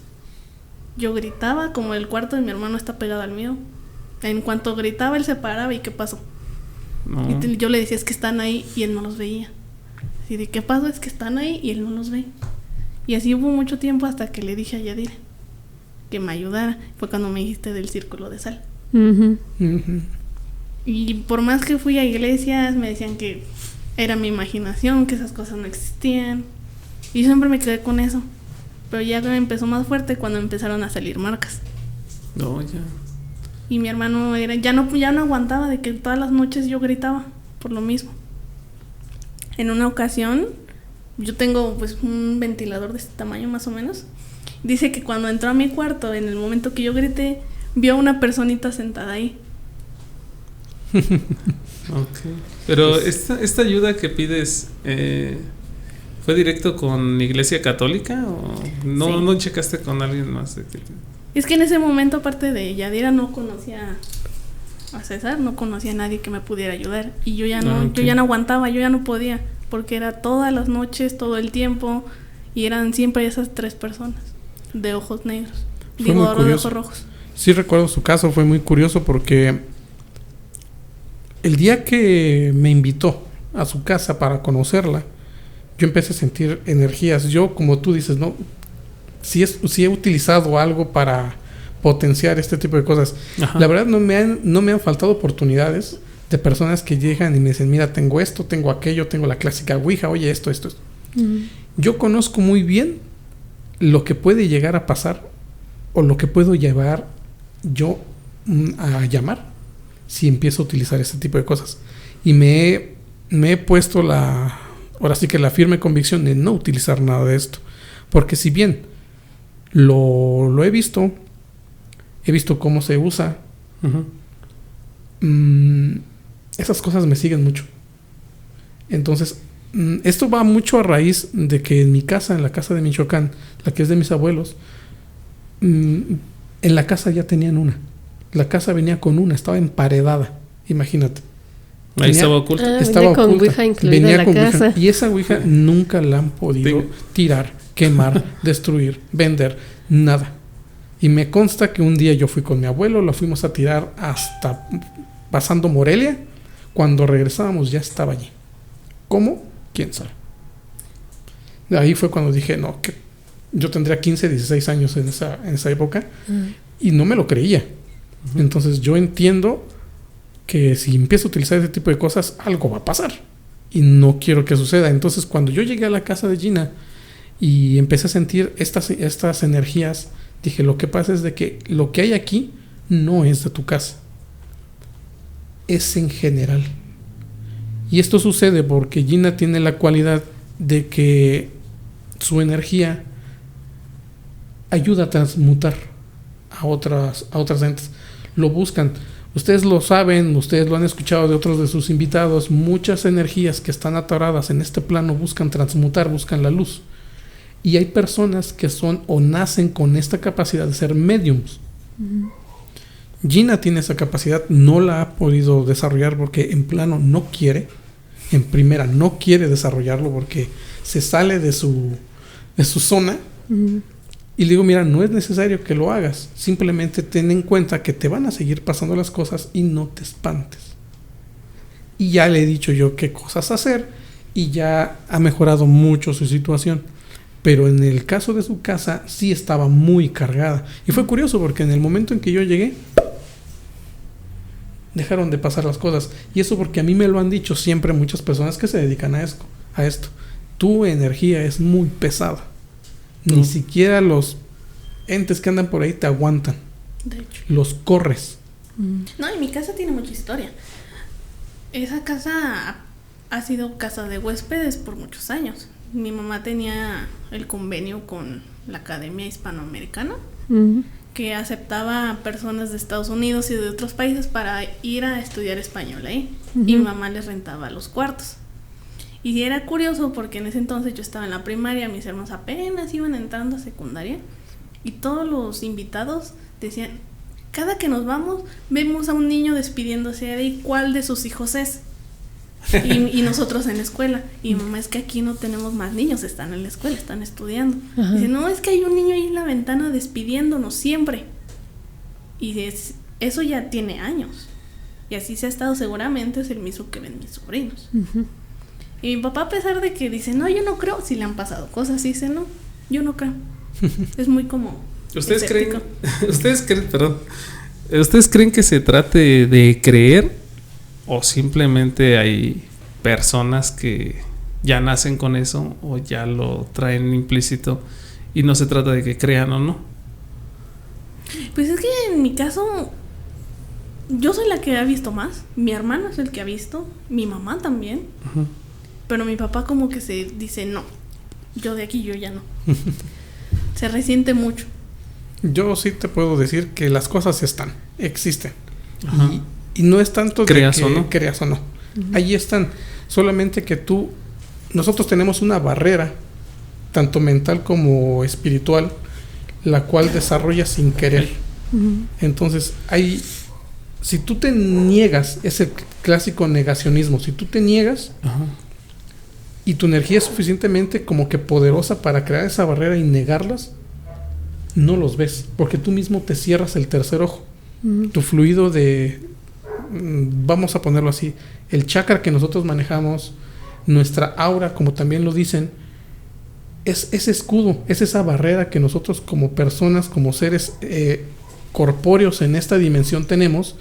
Yo gritaba, como el cuarto de mi hermano está pegado al mío. En cuanto gritaba, él se paraba y ¿qué pasó? No. Y yo le decía, es que están ahí, y él no los veía. Y de ¿qué pasó? Es que están ahí y él no los ve. Y así hubo mucho tiempo hasta que le dije a Yadira que me ayudara. Fue cuando me dijiste del círculo de sal. Ujú. Ujú. Y por más que fui a iglesias, me decían que era mi imaginación, que esas cosas no existían. Y yo siempre me quedé con eso. Pero ya me empezó más fuerte cuando empezaron a salir marcas. No, ya. Y mi hermano ya no aguantaba de que todas las noches yo gritaba por lo mismo. En una ocasión, yo tengo pues un ventilador de este tamaño más o menos. Dice que cuando entró a mi cuarto, en el momento que yo grité, vio a una personita sentada ahí. Ok. Pero esta ayuda que pides, ¿fue directo con Iglesia Católica o no, Sí. no checaste con alguien más? Es que en ese momento, aparte de Yadira, no conocía a César, no conocía a nadie que me pudiera ayudar. Y yo ya no, Ah, ok. yo ya no aguantaba, yo ya no podía, porque era todas las noches, todo el tiempo, y eran siempre esas 3 personas de ojos negros. Fue Digo, muy de curioso. ojos rojos. Sí recuerdo su caso, fue muy curioso porque el día que me invitó a su casa para conocerla, yo empecé a sentir energías. Yo, como tú dices, no, sí he utilizado algo para potenciar este tipo de cosas. Ajá. La verdad no me han faltado oportunidades de personas que llegan y me dicen, mira, tengo esto, tengo aquello, tengo la clásica ouija, oye, esto. Ujú. Yo conozco muy bien lo que puede llegar a pasar o lo que puedo llevar yo a llamar si empiezo a utilizar este tipo de cosas. Y me he puesto ahora sí que la firme convicción de no utilizar nada de esto. Porque si bien lo he visto cómo se usa, Ujú. esas cosas me siguen mucho. Entonces, Esto va mucho a raíz de que en mi casa, en la casa de Michoacán, la que es de mis abuelos, en la casa ya tenían una. La casa venía con una, estaba emparedada, imagínate. Ahí estaba oculta. Venía con ouija incluida en la casa. Ouija. Y esa ouija nunca la han podido tirar, quemar, destruir, vender, nada. Y me consta que un día yo fui con mi abuelo, la fuimos a tirar hasta pasando Morelia. Cuando regresábamos ya estaba allí. ¿Cómo? ¿Quién sabe? De ahí fue cuando dije, no, que yo tendría 15, 16 años en esa época y no me lo creía. Entonces yo entiendo que si empiezo a utilizar ese tipo de cosas, algo va a pasar. Y no quiero que suceda. Entonces cuando yo llegué a la casa de Gina y empecé a sentir estas energías, dije, lo que pasa es de que lo que hay aquí no es de tu casa. Es en general. Y esto sucede porque Gina tiene la cualidad de que su energía ayuda a transmutar a otras entes. Lo buscan. Ustedes lo saben, ustedes lo han escuchado de otros de sus invitados. Muchas energías que están atoradas en este plano buscan transmutar, buscan la luz. Y hay personas que son o nacen con esta capacidad de ser mediums. Gina tiene esa capacidad, no la ha podido desarrollar porque en plano no quiere. En primera no quiere desarrollarlo porque se sale de su zona. Y le digo, mira, no es necesario que lo hagas. Simplemente ten en cuenta que te van a seguir pasando las cosas y no te espantes. Y ya le he dicho yo qué cosas hacer y ya ha mejorado mucho su situación. Pero en el caso de su casa sí estaba muy cargada. Y fue curioso porque en el momento en que yo llegué, dejaron de pasar las cosas. Y eso porque a mí me lo han dicho siempre muchas personas que se dedican a esto. Tu energía es muy pesada. Ni siquiera los entes que andan por ahí te aguantan. De hecho. Los corres. No, y mi casa tiene mucha historia. Esa casa ha sido casa de huéspedes por muchos años. Mi mamá tenía el convenio con la Academia Hispanoamericana, que aceptaba a personas de Estados Unidos y de otros países para ir a estudiar español ahí. Y mi mamá les rentaba los cuartos. Y era curioso porque en ese entonces yo estaba en la primaria, mis hermanos apenas iban entrando a secundaria, y todos los invitados decían, cada que nos vamos, vemos a un niño despidiéndose de ahí, ¿cuál de sus hijos es? Y nosotros en la escuela. Y mamá, es que aquí no tenemos más niños, están en la escuela, están estudiando. Dice, no, es que hay un niño ahí en la ventana despidiéndonos siempre. Y eso ya tiene años. Y así se ha estado, seguramente es el mismo que ven mis sobrinos. Y mi papá, a pesar de que dice, no, yo no creo, si le han pasado cosas, dice, no, yo no creo. Es muy como ¿Ustedes creen que se trate de creer o simplemente hay personas que ya nacen con eso o ya lo traen implícito y no se trata de que crean o no? Pues es que en mi caso yo soy la que ha visto más, mi hermano es el que ha visto, mi mamá también. Pero mi papá como que se dice, no, yo de aquí, yo ya no. Se resiente mucho. Yo sí te puedo decir que las cosas existen. Y no es tanto de creas que o no. creas o no. Ahí están. Solamente que nosotros tenemos una barrera, tanto mental como espiritual, la cual desarrollas sin querer. Entonces, si tú te niegas, es el clásico negacionismo, si tú te niegas y tu energía es suficientemente como que poderosa para crear esa barrera y negarlas, no los ves, porque tú mismo te cierras el tercer ojo. Tu fluido vamos a ponerlo así, el chakra que nosotros manejamos, nuestra aura, como también lo dicen, es ese escudo, es esa barrera que nosotros como personas, como seres corpóreos en esta dimensión tenemos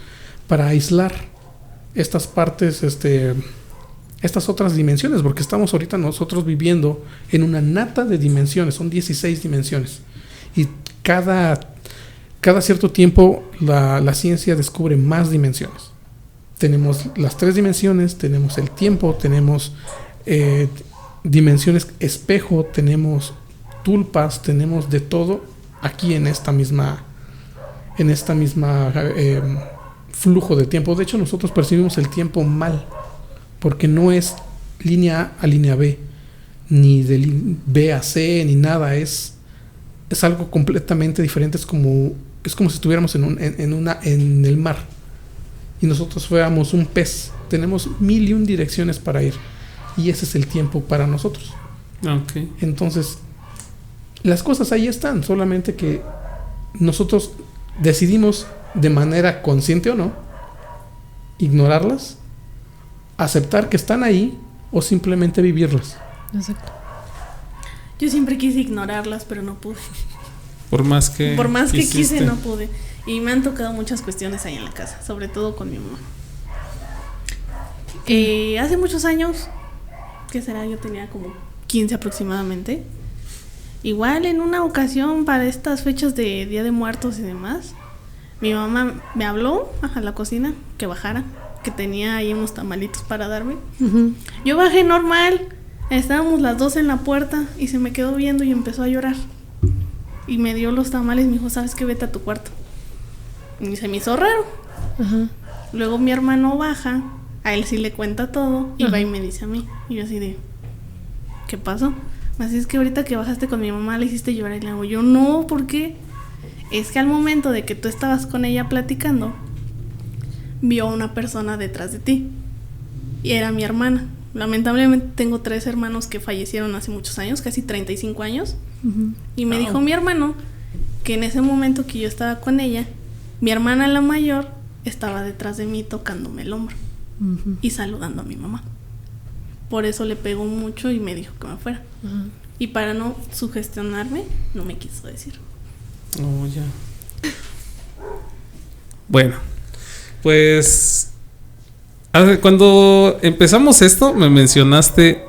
para aislar estas partes, estas otras dimensiones, porque estamos ahorita nosotros viviendo en una nata de dimensiones, son 16 dimensiones, y cada cierto tiempo la ciencia descubre más dimensiones. Tenemos las 3 dimensiones, tenemos el tiempo, tenemos dimensiones espejo, tenemos tulpas, tenemos de todo aquí en esta misma flujo de tiempo. De hecho, nosotros percibimos el tiempo mal, porque no es línea A a línea B, ni de B a C, ni nada. Es algo completamente diferente. Es como si estuviéramos en el mar y nosotros fuéramos un pez. Tenemos 1001 direcciones para ir y ese es el tiempo para nosotros. Okay. Entonces, las cosas ahí están, solamente que nosotros decidimos de manera consciente o no ignorarlas, aceptar que están ahí o simplemente vivirlas. Exacto. Yo siempre quise ignorarlas, pero no pude. Por más que quise, no pude. Y me han tocado muchas cuestiones ahí en la casa, sobre todo con mi mamá. Hace muchos años, ¿qué será? Yo tenía como 15 aproximadamente. Igual en una ocasión para estas fechas de Día de Muertos y demás, mi mamá me habló a la cocina que bajara, que tenía ahí unos tamalitos para darme. Uh-huh. Yo bajé normal, estábamos las dos en la puerta y se me quedó viendo y empezó a llorar. Y me dio los tamales y me dijo, ¿sabes qué? Vete a tu cuarto. Y se me hizo raro. Uh-huh. Luego mi hermano baja, a él sí le cuenta todo y va y me dice a mí. Y yo así de, ¿qué pasó? Así es que ahorita que bajaste con mi mamá le hiciste llorar. Y le digo, yo no, ¿por qué? Es que al momento de que tú estabas con ella platicando, vio a una persona detrás de ti. Y era mi hermana. Lamentablemente tengo 3 hermanos que fallecieron hace muchos años, casi 35 años. Uh-huh. Y me dijo mi hermano que en ese momento que yo estaba con ella, mi hermana la mayor estaba detrás de mí tocándome el hombro Uh-huh. y saludando a mi mamá. Por eso le pegó mucho y me dijo que me fuera. Uh-huh. Y para no sugestionarme, no me quiso decir. Oh, ya. Bueno, pues cuando empezamos esto me mencionaste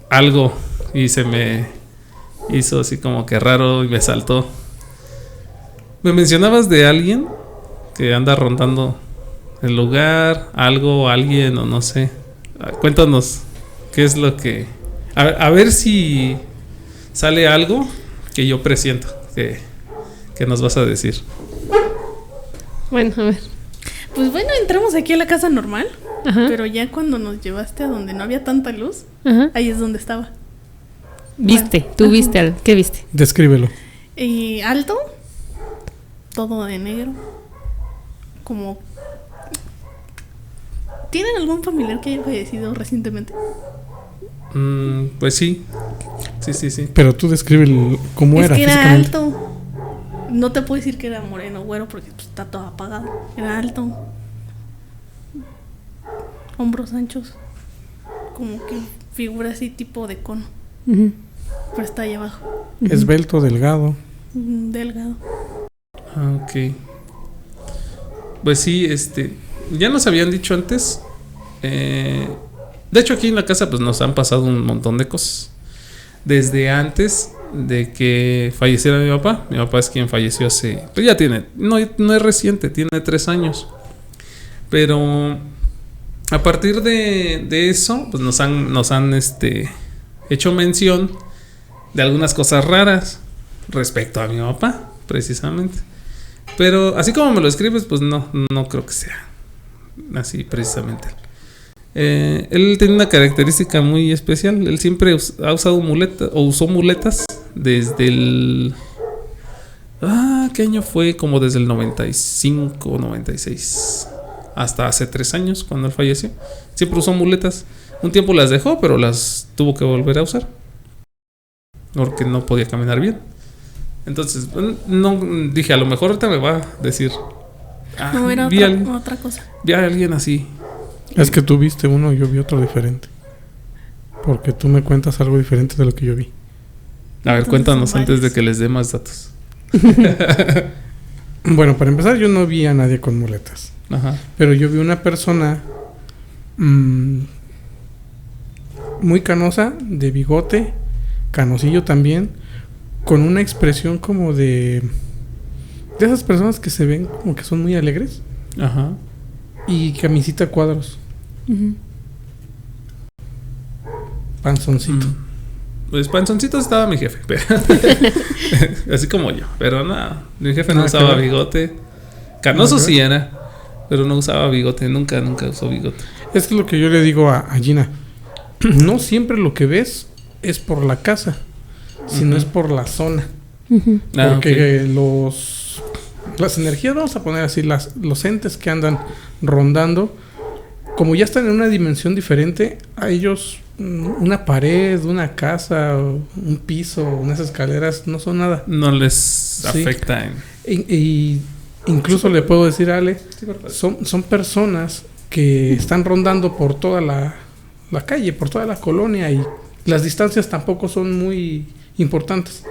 algo y se me hizo así como que raro y me saltó. Me mencionabas de alguien que anda rondando el lugar, algo, alguien o no sé. Cuéntanos qué es lo que... A ver si sale algo que yo presiento que nos vas a decir. Bueno, a ver. Pues bueno, entramos aquí a la casa normal. Ajá. Pero ya cuando nos llevaste a donde no había tanta luz, Ajá. ahí es donde estaba. ¿Viste? ¿Tú viste? ¿Qué viste? Descríbelo. Alto, todo de negro, como... ¿Tienen algún familiar que haya fallecido recientemente? Pues sí. Sí. Pero tú describe cómo Es era que era físicamente. alto. No te puedo decir que era moreno o güero porque pues, está todo apagado. Era alto. Hombros anchos. Como que figura así tipo de cono. Uh-huh. Pero está ahí abajo. Esbelto, delgado. Delgado. Ah, ok. Pues sí, ya nos habían dicho antes. De hecho, aquí en la casa pues nos han pasado un montón de cosas. Desde antes de que falleciera mi papá. Mi papá es quien falleció hace... Pues ya tiene... No es reciente, tiene 3 años. Pero a partir de eso, pues nos han hecho mención de algunas cosas raras respecto a mi papá, precisamente. Pero así como me lo escribes, pues no creo que sea así precisamente. Él tiene una característica muy especial. Él siempre ha usado muletas o usó muletas desde el... ¿qué año fue? Como desde el 95 o 96 hasta hace 3 años cuando él falleció. Siempre usó muletas. Un tiempo las dejó, pero las tuvo que volver a usar porque no podía caminar bien. Entonces, no dije, a lo mejor ahorita me va a decir... No, era otra cosa. Vi a alguien así. Es que tú viste uno y yo vi otro diferente. Porque tú me cuentas algo diferente de lo que yo vi. A ver, Entonces cuéntanos son antes de varios. que les dé más datos. Bueno, para empezar, yo no vi a nadie con muletas. Ajá. Pero yo vi una persona muy canosa, de bigote, canosillo también, con una expresión como de esas personas que se ven como que son muy alegres, Ajá. y camisita a cuadros, Uh-huh. panzoncito. Pues panzoncito estaba mi jefe, pero así como yo. Pero nada, mi jefe no Nada que usaba ver. bigote. Canoso Nada que sí ver. era, pero no usaba bigote. Nunca usó bigote. Es que lo que yo le digo a Gina, no siempre lo que ves es por la casa, sino es por la zona. Porque las energías, vamos a poner así, los entes que andan rondando, como ya están en una dimensión diferente, a ellos una pared, una casa, un piso, unas escaleras no son nada. No les afecta. Y incluso le puedo decir a Ale, son personas que están rondando por toda la calle, por toda la colonia, y las distancias tampoco son muy importantes.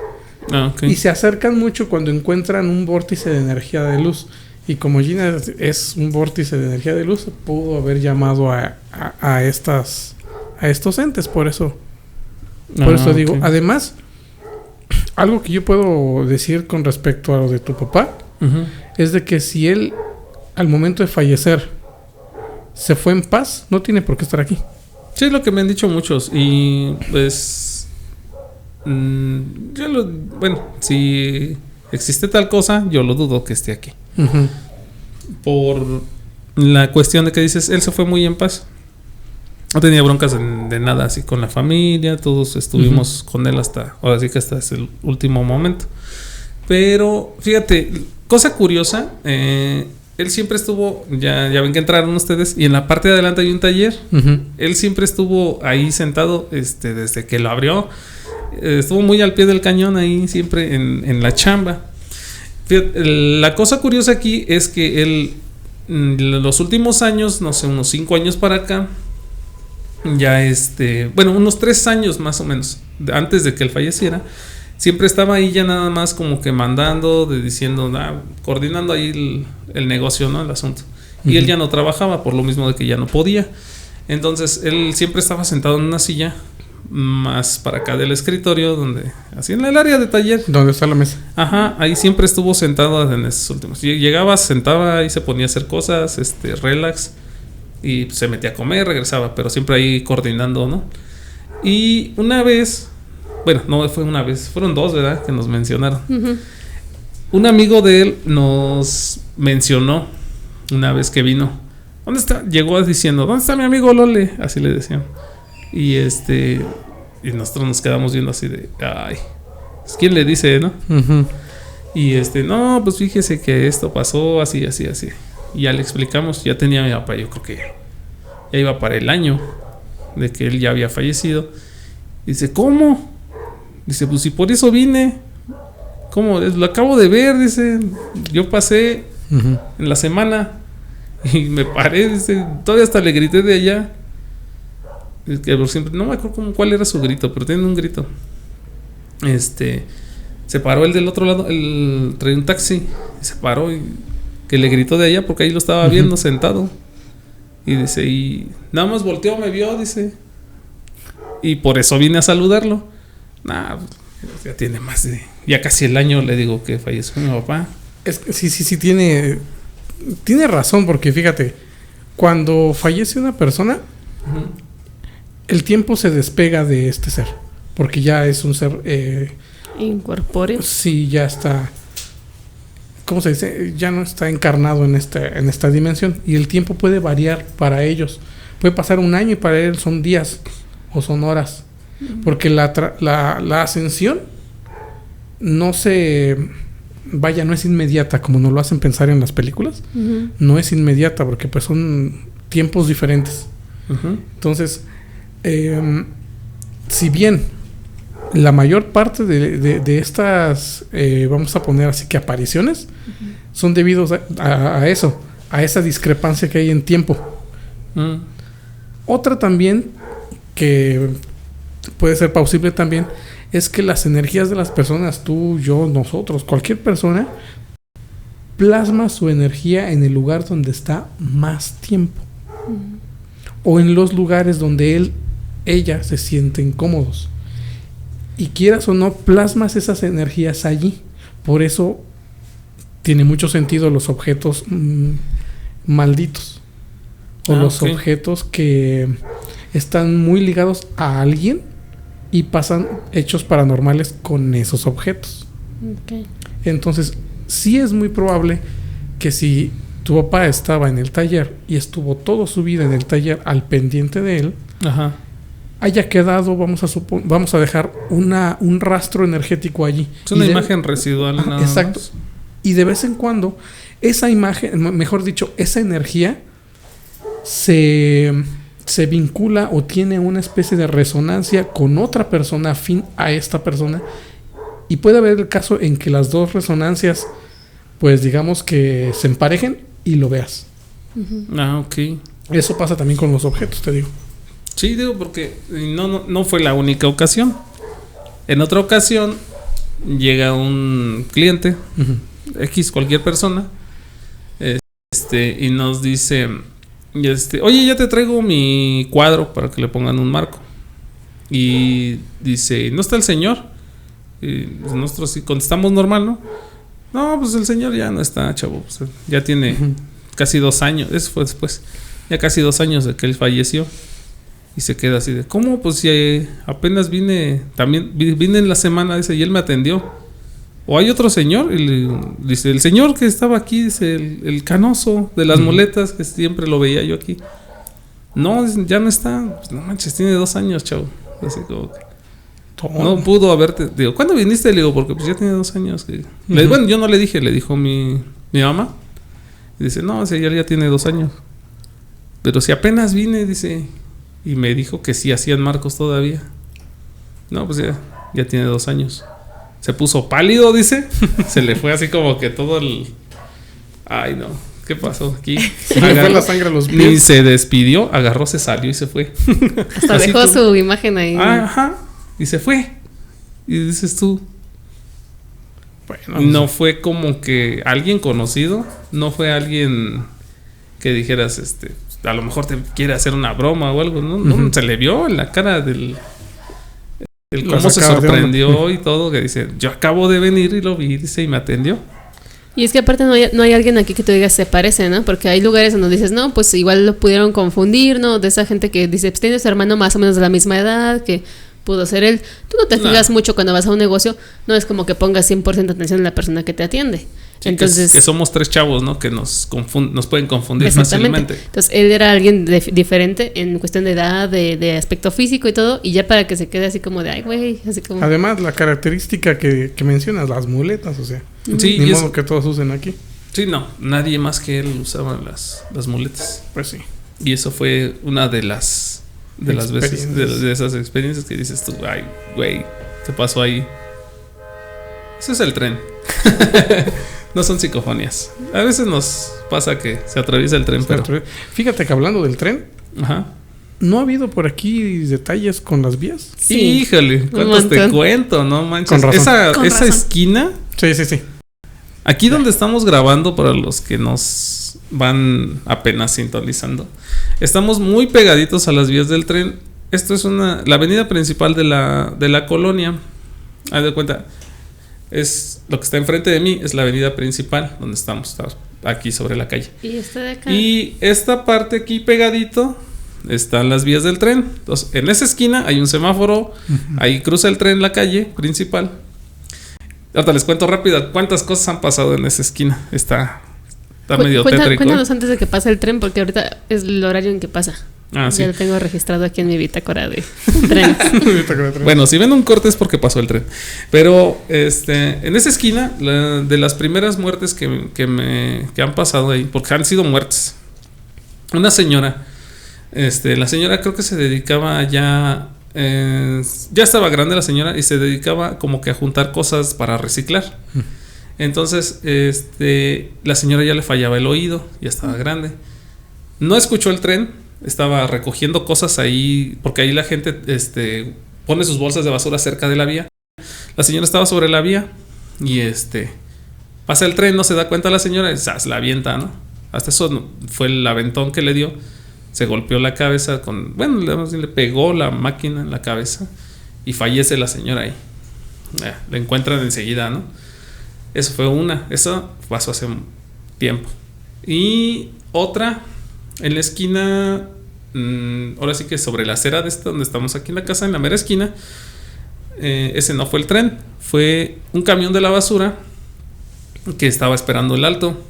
Y se acercan mucho cuando encuentran un vórtice de energía de luz. Y como Gina es un vórtice de energía de luz, pudo haber llamado a estos entes. Por eso digo. Además, algo que yo puedo decir con respecto a lo de tu papá, es de que si él, al momento de fallecer, se fue en paz, no tiene por qué estar aquí. Sí, es lo que me han dicho muchos. Y pues... bueno, si existe tal cosa, yo lo dudo que esté aquí. Por la cuestión de que dices, él se fue muy en paz. No tenía broncas de nada así con la familia. Todos estuvimos con él ahora sí que hasta el último momento. Pero fíjate, cosa curiosa, él siempre estuvo, ya ven que entraron ustedes, y en la parte de adelante hay un taller. Él siempre estuvo ahí sentado, desde que lo abrió. Estuvo muy al pie del cañón ahí, siempre en la chamba. Fíjate, la cosa curiosa aquí es que él, los últimos años, no sé, unos 5 años para acá, ya unos 3 años más o menos, antes de que él falleciera, siempre estaba ahí ya nada más como que mandando, diciendo, coordinando ahí el negocio, ¿no? El asunto. Y él ya no trabajaba por lo mismo de que ya no podía. Entonces él siempre estaba sentado en una silla más para acá del escritorio, donde así en el área de taller, donde está la mesa. Ajá, ahí siempre estuvo sentado en esos últimos. Llegaba, sentaba y se ponía a hacer cosas, relax, y se metía a comer, regresaba, pero siempre ahí coordinando, ¿no? Y una vez, bueno, no fue una vez, fueron 2, ¿verdad? Que nos mencionaron. Un amigo de él nos mencionó una vez que vino. ¿Dónde está? Llegó diciendo, ¿dónde está mi amigo Lole? Así le decían. Y y nosotros nos quedamos viendo así de, ay, ¿quién le dice, no? Y no, pues fíjese que esto pasó así. Y ya le explicamos, ya tenía mi papá, yo creo que ya iba para el año de que él ya había fallecido. Dice, ¿cómo? Dice, pues si por eso vine. ¿Cómo? Lo acabo de ver, dice. Yo pasé en la semana y me paré, dice, todavía hasta le grité de allá. Que siempre, no me acuerdo cuál era su grito, pero tiene un grito. Se paró el del otro lado, traía un taxi, y se paró y que le gritó de allá porque ahí lo estaba viendo sentado. Y dice, y nada más volteó, me vio, dice. Y por eso vine a saludarlo. Ya tiene ya casi el año, le digo, que falleció mi papá. Sí, tiene razón, porque fíjate, cuando fallece una persona, el tiempo se despega de este ser, porque ya es un ser incorpóreo. Sí, ya está, ¿cómo se dice? Ya no está encarnado en esta dimensión, y el tiempo puede variar para ellos. Puede pasar un año y para él son días o son horas, porque la ascensión no es inmediata como nos lo hacen pensar en las películas. No es inmediata porque pues son tiempos diferentes. Entonces, si bien la mayor parte de estas, vamos a poner así que apariciones, son debidos a eso, a esa discrepancia que hay en tiempo. Otra también, que puede ser plausible también, es que las energías de las personas, tú, yo, nosotros, cualquier persona, plasma su energía en el lugar donde está más tiempo. O en los lugares donde ella se sienten cómodos. Y quieras o no, plasmas esas energías allí. Por eso tiene mucho sentido los objetos malditos. O los objetos que están muy ligados a alguien y pasan hechos paranormales con esos objetos. Entonces, sí es muy probable que si tu papá estaba en el taller y estuvo toda su vida en el taller al pendiente de él, haya quedado, vamos a dejar un rastro energético allí. Es una imagen residual. Ajá, nada exacto. más. Y de vez en cuando, esa imagen, mejor dicho, esa energía se vincula o tiene una especie de resonancia con otra persona afín a esta persona. Y puede haber el caso en que las dos resonancias, pues digamos que se emparejen y lo veas. Ah, ok. Eso pasa también con los objetos, te digo. Sí, digo, porque no fue la única ocasión. En otra ocasión llega un cliente, X, cualquier persona, y nos dice, oye, ya te traigo mi cuadro para que le pongan un marco. Y dice, ¿no está el señor? Y nosotros sí contestamos normal, ¿no? No, pues el señor ya no está, chavo. Pues ya tiene casi 2 años. Eso fue después. Ya casi 2 años de que él falleció. Y se queda así de, ¿cómo? Pues si apenas vine en la semana, dice, y él me atendió. ¿O hay otro señor? Y dice, el señor que estaba aquí, dice, el canoso de las muletas, que siempre lo veía yo aquí. No, ya no está. Pues no manches, tiene 2 años, chavo. Así como que no pudo haberte. Digo, ¿cuándo viniste? Le digo, porque pues ya tiene 2 años. Bueno, yo no le dije, le dijo mi mamá. Y dice, no, si ya tiene 2 años. Pero si apenas vine, dice. Y me dijo que sí hacían marcos todavía. No, pues ya tiene 2 años. Se puso pálido, dice. Se le fue así como que todo el... Ay, no. ¿Qué pasó aquí? Se le fue la sangre a los pies. Ni se despidió, agarró, se salió y se fue. Hasta Así dejó su imagen ahí. Ajá. Y se fue. Y dices tú... Bueno, no fue como que alguien conocido. No fue alguien que dijeras, a lo mejor te quiere hacer una broma o algo. No, se le vio en la cara del... cómo se sorprendió y todo, que dice, yo acabo de venir y lo vi, dice, y me atendió. Y es que aparte no hay alguien aquí que tú digas se parece, ¿no? Porque hay lugares donde dices, no, pues igual lo pudieron confundir, ¿no? De esa gente que dice, pues tiene su hermano más o menos de la misma edad, que pudo ser él. Tú no te fijas mucho cuando vas a un negocio, no es como que pongas 100% atención en la persona que te atiende. Sí, entonces, que somos 3 chavos, ¿no? Que nos pueden confundir fácilmente. Entonces él era alguien diferente en cuestión de edad, de aspecto físico y todo, y ya para que se quede así como de, ay, güey, así como... Además, la característica que mencionas, las muletas, o sea, sí, ni modo que todos usen aquí. Sí, no, nadie más que él usaba las muletas. Pues sí. Y eso fue una de las veces, de esas experiencias que dices tú, ay, güey, ¿qué pasó ahí? Eso es el tren. No son psicofonías. A veces nos pasa que se atraviesa el tren, pero... Fíjate que hablando del tren, Ajá. ¿no ha habido por aquí detalles con las vías? Sí. Híjole, ¿cuántos te cuento? No manches. Con razón. Esa esquina... Sí. Aquí donde estamos grabando, para los que nos van apenas sintonizando, estamos muy pegaditos a las vías del tren. Esto es la avenida principal de la colonia. Haz de cuenta, es lo que está enfrente de mí, es la avenida principal donde estamos aquí sobre la calle. Y esta de acá. Y esta parte aquí pegadito están las vías del tren. Entonces, en esa esquina hay un semáforo, ahí cruza el tren la calle principal. Ahorita les cuento rápido cuántas cosas han pasado en esa esquina. Está medio tétrico. Cuéntanos antes de que pase el tren, porque ahorita es el horario en que pasa. Ah, sí. Ya lo tengo registrado aquí en mi bitácora de trenes. Bueno, si ven un corte es porque pasó el tren. Pero en esa esquina, de las primeras muertes que han pasado ahí, porque han sido muertes. Una señora, la señora creo que se dedicaba ya estaba grande la señora y se dedicaba como que a juntar cosas para reciclar. Entonces, la señora ya le fallaba el oído, ya estaba grande. No escuchó el tren, estaba recogiendo cosas ahí, porque ahí la gente pone sus bolsas de basura cerca de la vía. La señora estaba sobre la vía y pasa el tren, no se da cuenta la señora y ¡zas! La avienta, ¿no? Hasta eso fue el aventón que le dio. Se golpeó la cabeza le pegó la máquina en la cabeza y fallece la señora ahí. La encuentran enseguida, ¿no? Eso pasó hace un tiempo. Y otra, en la esquina, ahora sí que sobre la acera de donde estamos aquí en la casa, en la mera esquina, ese no fue el tren, fue un camión de la basura que estaba esperando el alto.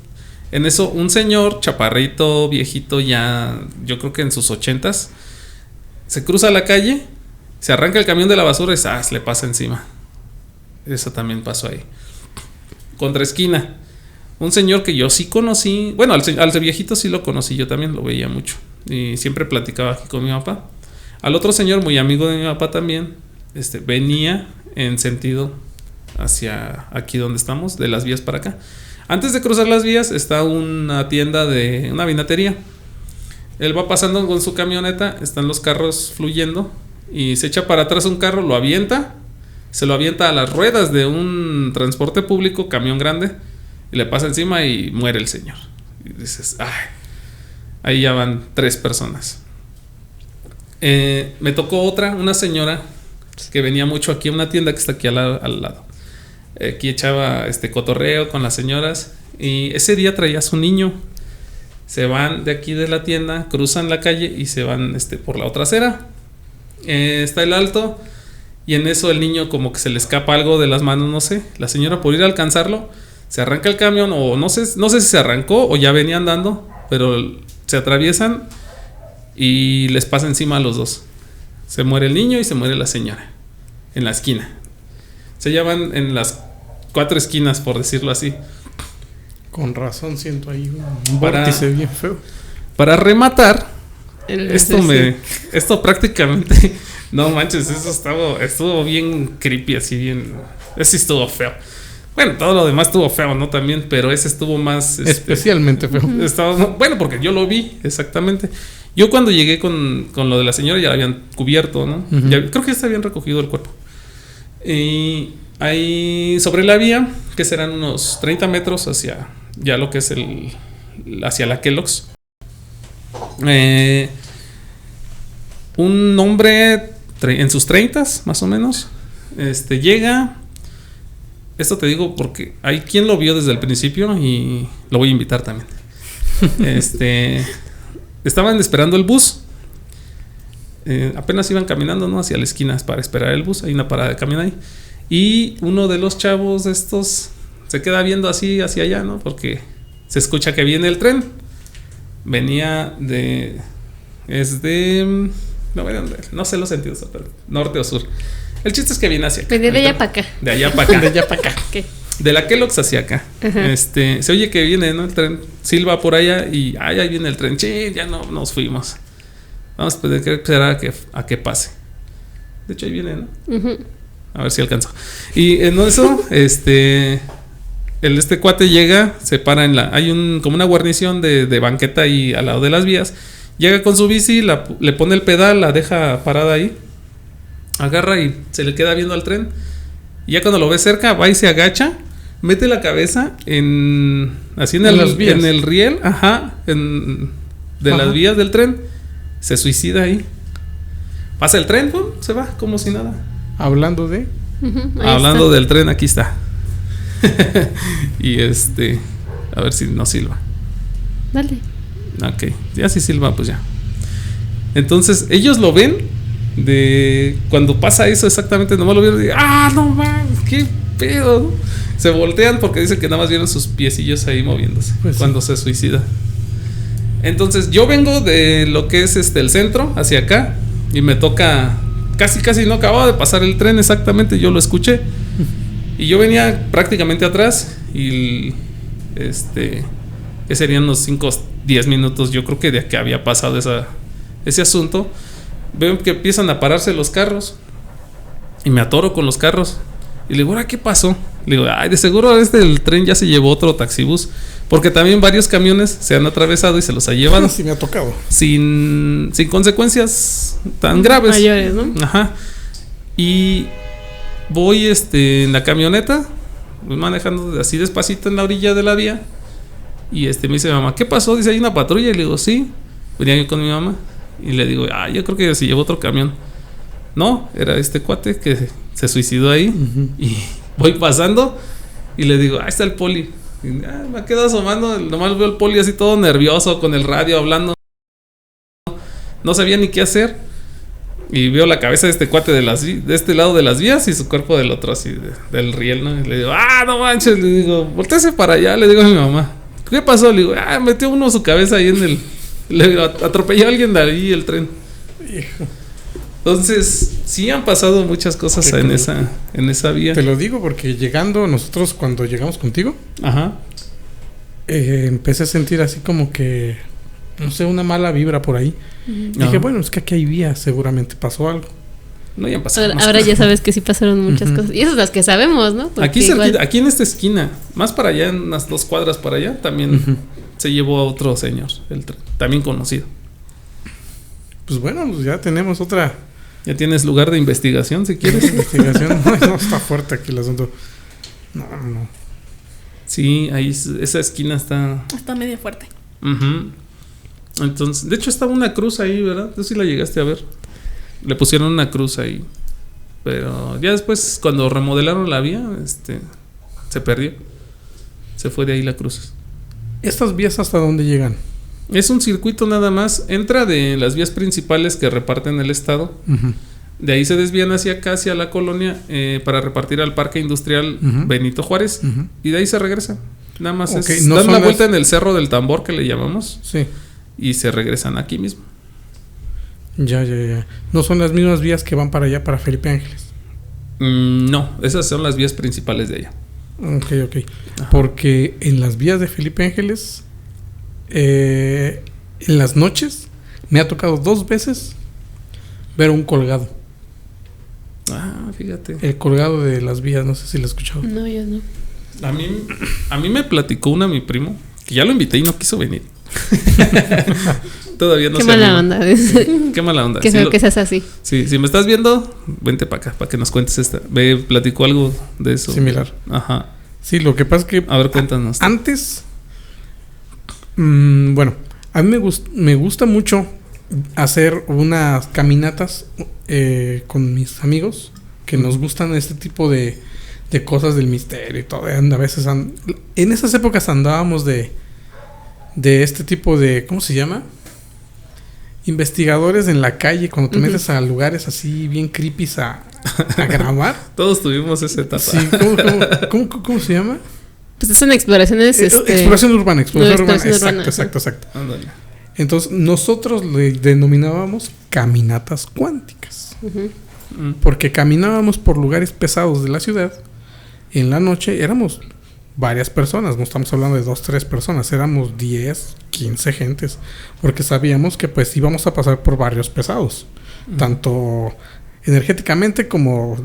En eso, un señor chaparrito, viejito, ya yo creo que en sus 80s, se cruza la calle Se arranca el camión de la basura y ¡zas! Le pasa encima. Eso también pasó ahí. Contraesquina. Un señor que yo sí conocí. Bueno, al viejito sí lo conocí. Yo también lo veía mucho. Y siempre platicaba aquí con mi papá. Al otro señor, muy amigo de mi papá también, venía en sentido hacia aquí donde estamos, de las vías para acá. Antes de cruzar las vías está una tienda de una vinatería. Él va pasando con su camioneta, están los carros fluyendo y se echa para atrás un carro, lo avienta, se lo avienta a las ruedas de un transporte público, camión grande, y le pasa encima y muere el señor. Y dices, ay, ahí ya van 3 personas. Me tocó una señora que venía mucho aquí a una tienda que está aquí al lado. Aquí echaba cotorreo con las señoras y ese día traía a su niño. Se van de aquí de la tienda, cruzan la calle y se van por la otra acera. Está el alto y en eso el niño como que se le escapa algo de las manos, no sé. La señora por ir a alcanzarlo se arranca el camión o no sé si se arrancó o ya venía andando, pero se atraviesan y les pasa encima a los dos. Se muere el niño y se muere la señora en la esquina. Se llevan en las 4 esquinas, por decirlo así. Con razón siento ahí un vórtice bien feo. Para rematar, esto prácticamente, no manches, eso estuvo bien creepy, así bien. Ese estuvo feo. Bueno, todo lo demás estuvo feo, ¿no? También, pero ese estuvo más especialmente feo. Bueno, porque yo lo vi, exactamente. Yo cuando llegué con lo de la señora ya la habían cubierto, ¿no? Uh-huh. Creo que ya se habían recogido el cuerpo. Y ahí sobre la vía, que serán unos 30 metros hacia ya lo que es hacia la Kellogg's. Un hombre en sus 30s, más o menos, llega. Esto te digo porque hay quien lo vio desde el principio y lo voy a invitar también. Estaban esperando el bus. Apenas iban caminando, ¿no? Hacia la esquina para esperar el bus. Hay una parada de camión ahí. Y uno de los chavos estos se queda viendo así hacia allá, ¿no? Porque se escucha que viene el tren. Venía de... No sé los sentidos, pero norte o sur. El chiste es que viene hacia acá. Venía de allá para acá. De allá para acá. De allá para acá. ¿Qué? De la Kellogg's hacia acá. Ajá. Se oye que viene, ¿no? El tren silba por allá y ahí viene el tren. Sí, ya no nos fuimos. Vamos a tener que esperar a que pase. De hecho, ahí viene, ¿no? Uh-huh. A ver si alcanzo. Y en eso, este cuate llega, se para hay como una guarnición de banqueta ahí al lado de las vías. Llega con su bici, le pone el pedal, la deja parada ahí. Agarra y se le queda viendo al tren. Y ya cuando lo ve cerca, va y se agacha, mete la cabeza en el riel, ajá, las vías del tren. Se suicida ahí. Pasa el tren, ¡pum! Se va como si nada. Hablando de... Uh-huh, Hablando del tren, aquí está. Y a ver si no silba. Dale. Ok, ya si silba, pues ya. Entonces, ellos lo ven de cuando pasa eso exactamente, nomás lo vieron y no mames, qué pedo, ¿no? Se voltean porque dicen que nada más vieron sus piecillos ahí moviéndose pues cuando se suicida. Entonces yo vengo de lo que es el centro hacia acá y me toca casi no acababa de pasar el tren exactamente, yo lo escuché y yo venía prácticamente atrás y que serían unos 5-10 minutos yo creo que de que había pasado ese asunto. Veo que empiezan a pararse los carros y me atoro con los carros y le digo, ¿ahora qué pasó? Le digo, de seguro el tren ya se llevó otro taxibús, porque también varios camiones se han atravesado y se los ha llevado. Sí me ha tocado. Sin consecuencias tan graves. Mayores, ¿no? Ajá. Y voy en la camioneta, voy manejando así despacito en la orilla de la vía y me dice mi mamá, ¿qué pasó? Dice, ¿hay una patrulla? Y le digo, sí. Venía yo con mi mamá y le digo, yo creo que se llevó otro camión. No, era este cuate que se suicidó ahí. Uh-huh. Y voy pasando y le digo, ahí está el poli. Y, me quedo asomando, nomás veo el poli así todo nervioso con el radio hablando. No sabía ni qué hacer. Y veo la cabeza de este cuate de este lado de las vías y su cuerpo del otro así del riel, ¿no? Y le digo, no manches, le digo, voltéese para allá, le digo a mi mamá. ¿Qué pasó? Le digo, metió uno su cabeza ahí le digo, atropelló a alguien de ahí el tren. Hijo. Entonces, Sí han pasado muchas cosas Qué en esa vía. Te lo digo porque nosotros cuando llegamos contigo, Ajá. empecé a sentir así como que, no sé, una mala vibra por ahí. Dije, Ajá. bueno, es que aquí hay vías, seguramente pasó algo. No, ya han pasado más Ahora ya cosas. sabes que sí pasaron muchas cosas. Y esas son las que sabemos, ¿no? Porque Aquí cerquita, igual- aquí en esta esquina, más para allá, en unas 2 cuadras para allá, también Ujú. se llevó a otro señor, el tren, también conocido. Pues bueno, pues ya tenemos otra Ya tienes lugar de investigación si quieres. investigación. No está fuerte aquí el asunto. No. Sí, ahí esa esquina está. Está medio fuerte. Ujú. Entonces, de hecho estaba una cruz ahí, ¿verdad? Tú sí la llegaste a ver. Le pusieron una cruz ahí. Pero ya después, cuando remodelaron la vía, se perdió. Se fue de ahí la cruz. ¿Estas vías hasta dónde llegan? Es un circuito nada más. Entra de las vías principales que reparten el estado. Ujú. De ahí se desvían hacia acá, hacia la colonia, para repartir al Parque Industrial Ujú. Benito Juárez. Ujú. Y de ahí se regresa. Nada más Ok, es no dan son la las- vuelta en el Cerro del Tambor, que le llamamos, Sí. y se regresan aquí mismo. Ya. No son las mismas vías que van para allá, para Felipe Ángeles. No, esas son las vías principales de allá. Ok. Ajá. Porque en las vías de Felipe Ángeles, en las noches, me ha tocado 2 veces ver un colgado. Ah, fíjate. El colgado de las vías, no sé si lo he escuchado. No, ya no. A mí me platicó mi primo, que ya lo invité y no quiso venir. Todavía no Qué se mala anima. onda. Qué mala onda. Qué Sí, feo que seas así. sí, si me estás viendo, vente para acá, para que nos cuentes esta. Me platicó algo de eso. Similar. Ajá. Sí, lo que pasa es que A ver, cuéntanos. antes, bueno, a mí me gusta mucho hacer unas caminatas con mis amigos que nos gustan este tipo de cosas del misterio y todo. A veces en esas épocas andábamos de este tipo de, ¿cómo se llama? Investigadores en la calle, cuando te Ujú. metes a lugares así bien creepy a grabar. Todos tuvimos esa etapa. Sí, ¿cómo se llama? Pues es en exploraciones. Exploración urbana, exploración urbana. exploración urbana, ajá. Exacto. Ándale. Entonces, nosotros le denominábamos caminatas cuánticas. Ujú. Porque caminábamos por lugares pesados de la ciudad. En la noche éramos varias personas. No estamos hablando de 2, 3 personas. Éramos 10, 15 gentes. Porque sabíamos que pues íbamos a pasar por barrios pesados. Tanto energéticamente como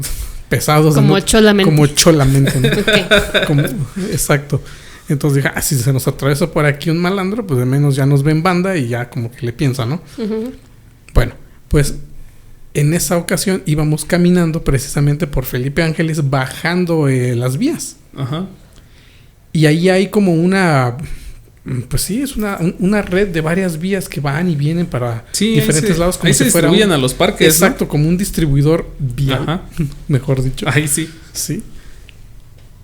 pesados. Como ¿no? cholamente. Como cholamente. ¿no? Ok. Exacto. Entonces dije, si se nos atraviesa por aquí un malandro, pues de menos ya nos ven banda y ya como que le piensa, ¿no? Ujú. Bueno, pues en esa ocasión íbamos caminando precisamente por Felipe Ángeles, bajando las vías. Ajá. Y ahí hay como pues sí, es una red de varias vías que van y vienen para Sí, diferentes lados. Como ahí si se fuera distribuyen a los parques. ¿no? Exacto, como un distribuidor vial, Ajá. mejor dicho. Ahí sí. Sí.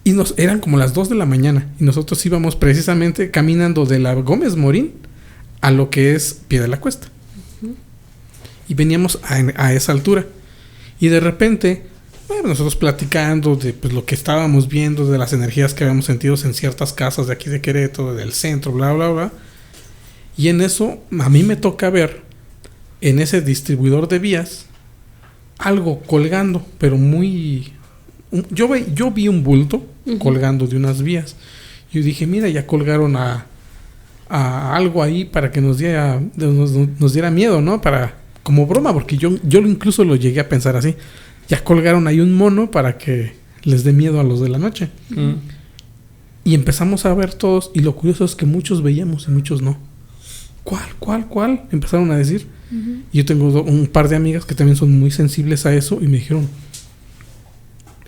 Y eran como las 2 de la mañana. Y nosotros íbamos precisamente caminando de la Gómez Morín a lo que es Pie de la Cuesta. Y veníamos a esa altura. Y de repente, bueno, nosotros platicando de pues, lo que estábamos viendo, de las energías que habíamos sentido en ciertas casas de aquí de Querétaro, del centro, bla, bla, bla. Y en eso, a mí me toca ver en ese distribuidor de vías algo colgando, pero muy... Yo vi un bulto Ujú. colgando de unas vías. Yo dije, mira, ya colgaron a algo ahí para que nos diera miedo, ¿no? Como broma, porque yo incluso lo llegué a pensar así. Ya colgaron ahí un mono para que les dé miedo a los de la noche. Mm. Y empezamos a ver todos, y lo curioso es que muchos veíamos y muchos no. ¿Cuál? Empezaron a decir. Ujú. Y yo tengo un par de amigas que también son muy sensibles a eso y me dijeron,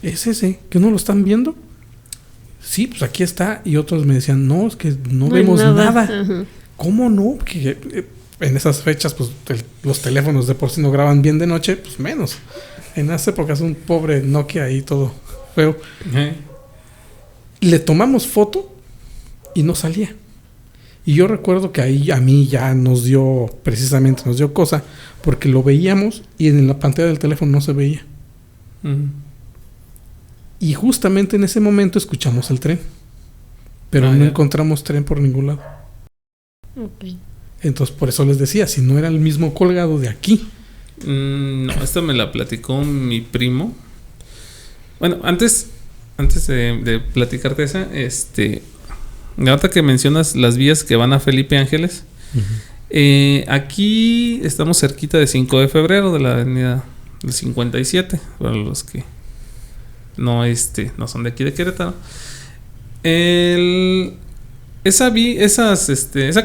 ¿es ese? ¿Que no lo están viendo? Sí, pues aquí está. Y otros me decían, no, es que no hay vemos nada. Ajá. ¿Cómo no? Porque en esas fechas, pues los teléfonos de por sí no graban bien de noche, pues menos. En esas épocas un pobre Nokia ahí todo feo. Le tomamos foto y no salía. Y yo recuerdo que ahí a mí ya nos dio cosa, porque lo veíamos y en la pantalla del teléfono no se veía. Mm. Y justamente en ese momento escuchamos el tren. Pero no Ya. encontramos tren por ningún lado. Ok. Entonces por eso les decía, si no era el mismo colgado de aquí, No, esta me la platicó mi primo. Bueno, antes de platicarte esa, ahorita que mencionas las vías que van a Felipe Ángeles, aquí estamos cerquita de 5 de febrero, de la avenida del 57, para los que no son de aquí de Querétaro. Esa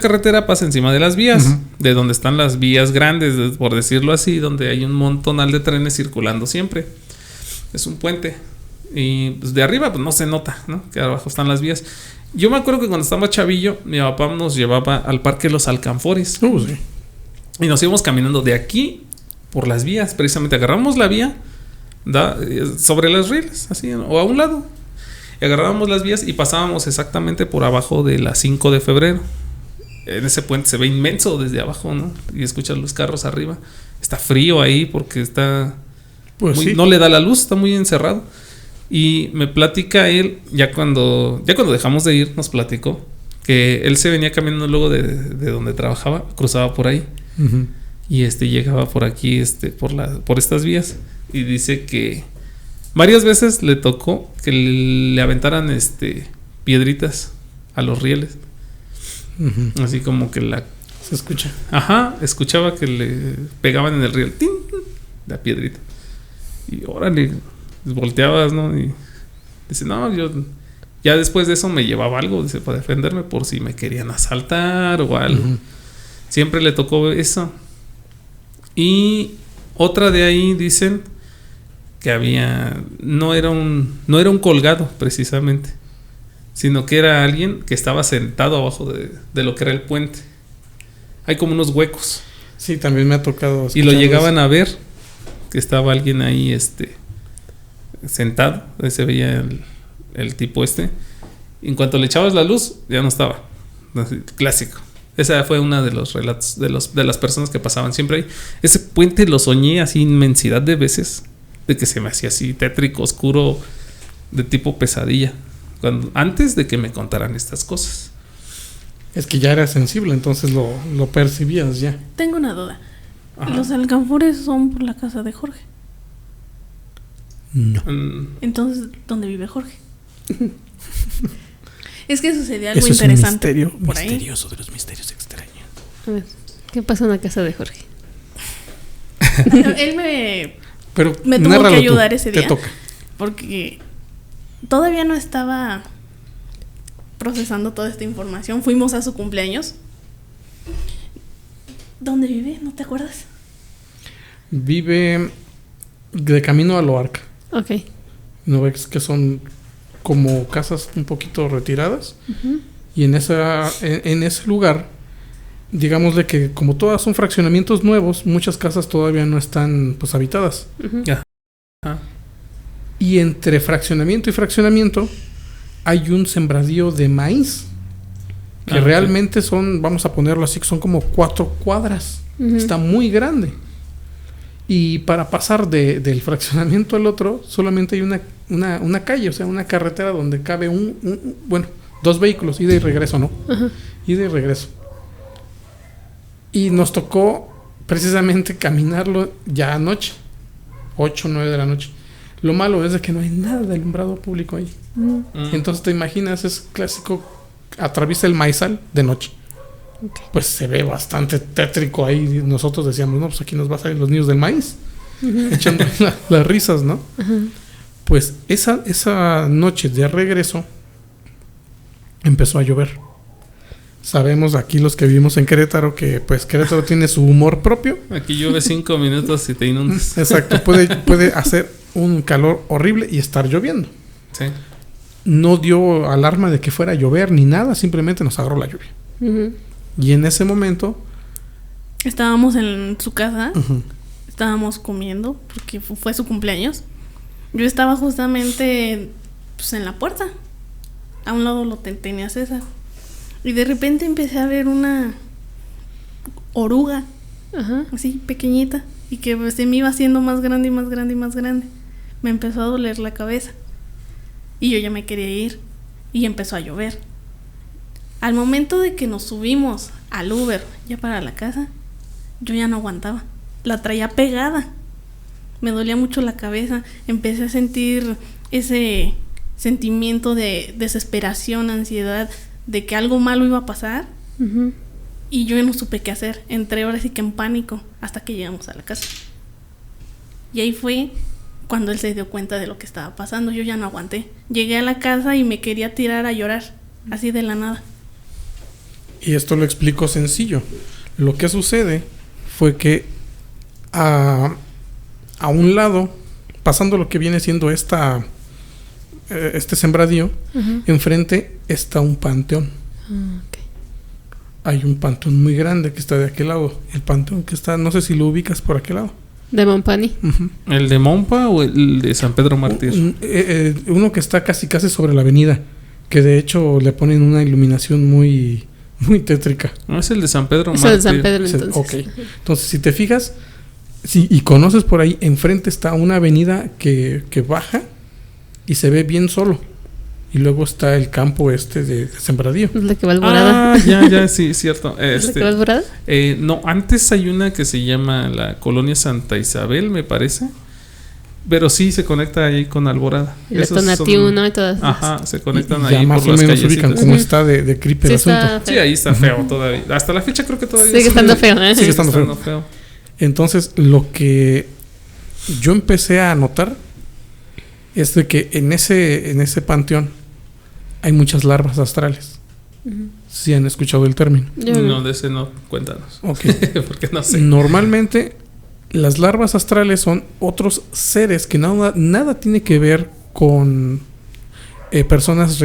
carretera pasa encima de las vías, de donde están las vías grandes, por decirlo así, donde hay un montonal de trenes circulando siempre. Es un puente. Y pues de arriba pues no se nota, ¿no? Que abajo están las vías. Yo me acuerdo que cuando estaba chavillo, mi papá nos llevaba al Parque Los Alcanfores. Sí. Y nos íbamos caminando de aquí por las vías. Precisamente agarramos la vía sobre las rieles, así, o a un lado. Y agarrábamos las vías y pasábamos exactamente por abajo de la 5 de febrero. En ese puente se ve inmenso desde abajo, ¿no? Y escuchas los carros arriba. Está frío ahí porque está... Pues sí. No le da la luz, está muy encerrado. Y me platica él, ya cuando dejamos de ir, nos platicó que él se venía caminando luego de donde trabajaba, cruzaba por ahí. Y llegaba por aquí, por estas vías. Y dice que varias veces le tocó que le aventaran piedritas a los rieles. Así como que se escucha. Ajá, escuchaba que le pegaban en el riel. ¡Tin! La piedrita. Y órale, volteabas, ¿no? Y dice, no, yo ya después de eso me llevaba algo, dice, para defenderme por si me querían asaltar o algo. Siempre le tocó eso. Y otra de ahí dicen que no era un colgado precisamente, sino que era alguien que estaba sentado abajo de lo que era el puente. Hay como unos huecos. Sí, también me ha tocado. Y lo llegaban a ver, que estaba alguien ahí sentado. Ahí se veía el tipo Y en cuanto le echabas la luz, ya no estaba. Así, clásico. Esa fue una de los relatos de las personas que pasaban siempre ahí. Ese puente lo soñé así inmensidad de veces, de que se me hacía así tétrico, oscuro, de tipo pesadilla, antes de que me contaran estas cosas. Es que ya era sensible, entonces lo percibías ya. Tengo una duda. Ajá. ¿Los alcanfores son por la casa de Jorge? No. Entonces, ¿dónde vive Jorge? Es que sucedía algo Eso interesante es un por ahí. misterioso de los misterios extraños. A ver, ¿qué pasa en la casa de Jorge? Él me tuvo que nárralo ayudar tú, ese día. Te toca. Porque todavía no estaba procesando toda esta información. Fuimos a su cumpleaños. ¿Dónde vive? ¿No te acuerdas? Vive de camino a Loarca. Ok. ¿No ves que son como casas un poquito retiradas? Y en ese lugar, digámosle que como todas son fraccionamientos nuevos, muchas casas todavía no están pues habitadas. Ya. Ajá. Y entre fraccionamiento y fraccionamiento hay un sembradío de maíz que realmente son, vamos a ponerlo así, que son como 4 cuadras. Está muy grande. Y para pasar del fraccionamiento al otro, solamente hay una calle, o sea, una carretera donde cabe bueno, 2 vehículos, ida y regreso, ¿no? Ida y regreso. Y nos tocó precisamente caminarlo ya anoche, 8 o 9 de la noche. Lo malo es de que no hay nada de alumbrado público ahí. Entonces te imaginas, es clásico, atraviesa el maizal de noche. Okay. Pues se ve bastante tétrico ahí. Nosotros decíamos, no, pues aquí nos va a salir los niños del maíz. Echando las risas, ¿no? Pues esa noche de regreso empezó a llover. Sabemos aquí los que vivimos en Querétaro que pues Querétaro tiene su humor propio. Aquí llueve 5 minutos y te inundas. Exacto, puede hacer un calor horrible y estar lloviendo. Sí. No dio alarma de que fuera a llover ni nada, simplemente nos agarró la lluvia. Y en ese momento estábamos en su casa, estábamos comiendo porque fue su cumpleaños. Yo estaba justamente pues en la puerta, a un lado lo tenía César, y de repente empecé a ver una oruga, así pequeñita, y que pues, se me iba haciendo más grande y más grande y más grande. Me empezó a doler la cabeza y yo ya me quería ir y empezó a llover. Al momento de que nos subimos al Uber ya para la casa, yo ya no aguantaba. la traía pegada. Me dolía mucho la cabeza. Empecé a sentir ese sentimiento de desesperación, ansiedad, de que algo malo iba a pasar. Ujú. Y yo no supe qué hacer. Entré ahora sí que en pánico hasta que llegamos a la casa. Y ahí fue cuando él se dio cuenta de lo que estaba pasando. Yo ya no aguanté. Llegué a la casa y me quería tirar a llorar, así de la nada. Y esto lo explico sencillo. Lo que sucede fue que a un lado, pasando lo que viene siendo este sembradío, Ujú. enfrente está un panteón. Ah, ok. Hay un panteón muy grande que está de aquel lado. El panteón que está, no sé si lo ubicas por aquel lado. De Montpani. Ujú. ¿El de Mompa o el de San Pedro Mártir? Uno que está casi sobre la avenida, que de hecho le ponen una iluminación muy, muy tétrica. No, es el de San Pedro Eso Mártir. de San Pedro, entonces. Ok. Entonces, si te fijas, y conoces por ahí, enfrente está una avenida que baja y se ve bien solo. Y luego está el campo de sembradío. ¿Es la que va Alborada? Ah, ya, sí, cierto. ¿Es la que va Alborada? No, antes hay una que se llama la Colonia Santa Isabel, me parece. Pero sí se conecta ahí con Alborada. Y la Esos Tonatiu, son- ¿no? Y todas esas. Ajá, se conectan Y ahí ya más por o las menos ubican callecitas. cómo Ujú. está de creepy Sí, el asunto. está Sí, feo. ahí está feo todavía. Hasta la fecha creo que todavía Sigue estando feo, ¿eh? Sigue estando feo. feo. Entonces, lo que yo empecé a notar es de que en ese panteón hay muchas larvas astrales. Ujú. Si han escuchado el término. Yo No, de ese no, cuéntanos. Ok. Porque no sé. Normalmente, las larvas astrales son otros seres que nada tiene que ver con personas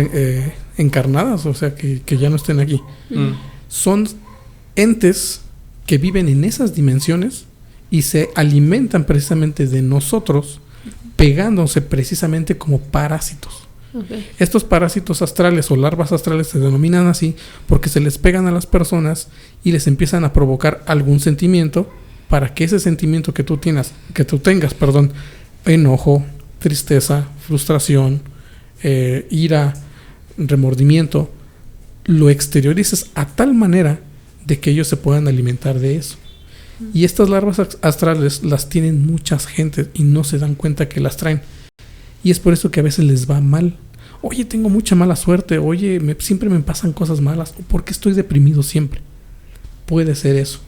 encarnadas, o sea, que ya no estén aquí. Mm. Son entes que viven en esas dimensiones y se alimentan precisamente de nosotros, pegándose precisamente como parásitos. Ok. Estos parásitos astrales o larvas astrales se denominan así porque se les pegan a las personas y les empiezan a provocar algún sentimiento para que ese sentimiento que tú tengas, enojo, tristeza, frustración, ira, remordimiento, lo exteriorices a tal manera de que ellos se puedan alimentar de eso. Y estas larvas astrales las tienen muchas gentes y no se dan cuenta que las traen. Y es por eso que a veces les va mal. Oye, tengo mucha mala suerte. Oye, siempre me pasan cosas malas. ¿Por qué estoy deprimido siempre? Puede ser eso.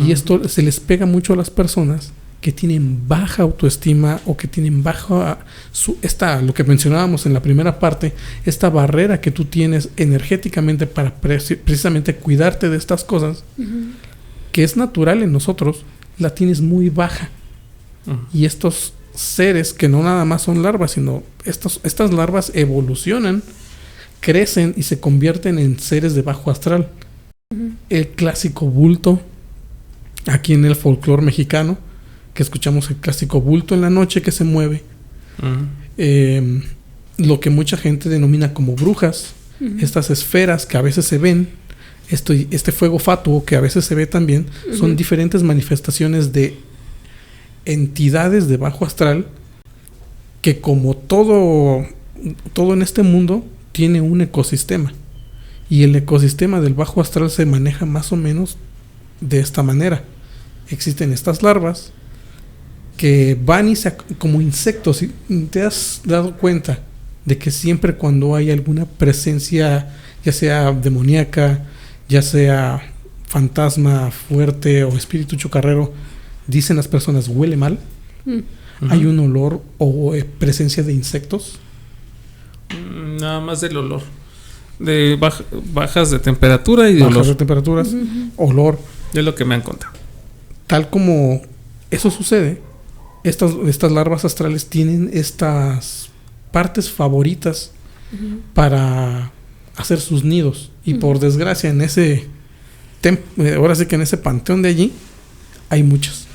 Y esto se les pega mucho a las personas que tienen baja autoestima o que tienen baja lo que mencionábamos en la primera parte, esta barrera que tú tienes energéticamente para precisamente cuidarte de estas cosas, que es natural en nosotros, la tienes muy baja. Y estos seres que no nada más son larvas, sino estas larvas evolucionan, crecen y se convierten en seres de bajo astral. El clásico bulto, aquí en el folclore mexicano, que escuchamos el clásico bulto en la noche que se mueve, lo que mucha gente denomina como brujas, estas esferas que a veces se ven, este fuego fatuo que a veces se ve también, son diferentes manifestaciones de entidades de bajo astral que, como todo en este mundo, tiene un ecosistema, y el ecosistema del bajo astral se maneja más o menos de esta manera. Existen estas larvas que van como insectos. ¿Te has dado cuenta de que siempre cuando hay alguna presencia, ya sea demoníaca, ya sea fantasma fuerte o espíritu chocarrero, dicen las personas huele mal? Hay un olor o presencia de insectos. Nada más del olor. De bajas de temperatura y de Bajas olor. de temperaturas, olor. Es lo que me han contado. Tal como eso sucede, estas larvas astrales tienen estas partes favoritas para hacer sus nidos. Y por desgracia, en ahora sí que en ese panteón de allí hay muchas.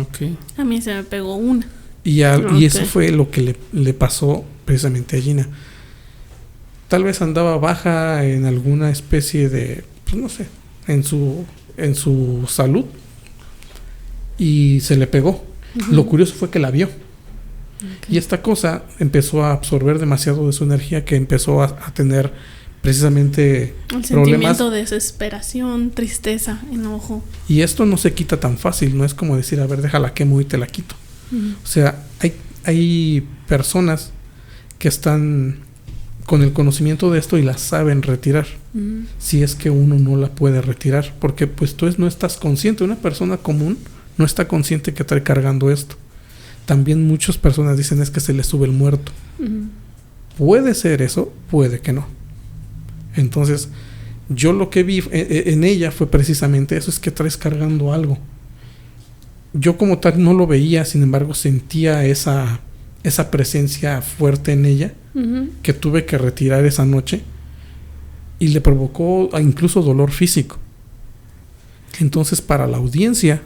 Ok. A mí se me pegó una. Y Ok. eso fue lo que le pasó precisamente a Gina. Tal vez andaba baja en alguna especie de, pues no sé, en su salud, y se le pegó. Lo curioso fue que la vio. Y esta cosa empezó a absorber demasiado de su energía, que empezó a tener precisamente El problemas. sentimiento de desesperación, tristeza, enojo. Y esto no se quita tan fácil, no es como decir, a ver, déjala quemo y te la quito. O sea, hay personas que están con el conocimiento de esto y la saben retirar. Si es que uno no la puede retirar, porque pues tú no estás consciente. Una persona común no está consciente que trae cargando esto. También muchas personas dicen es que se le sube el muerto. Puede ser eso, puede que no. Entonces, yo lo que vi en ella fue precisamente eso, es que traes cargando algo. Yo como tal no lo veía, sin embargo sentía esa presencia fuerte en ella, que tuve que retirar esa noche, y le provocó incluso dolor físico. Entonces, para la audiencia,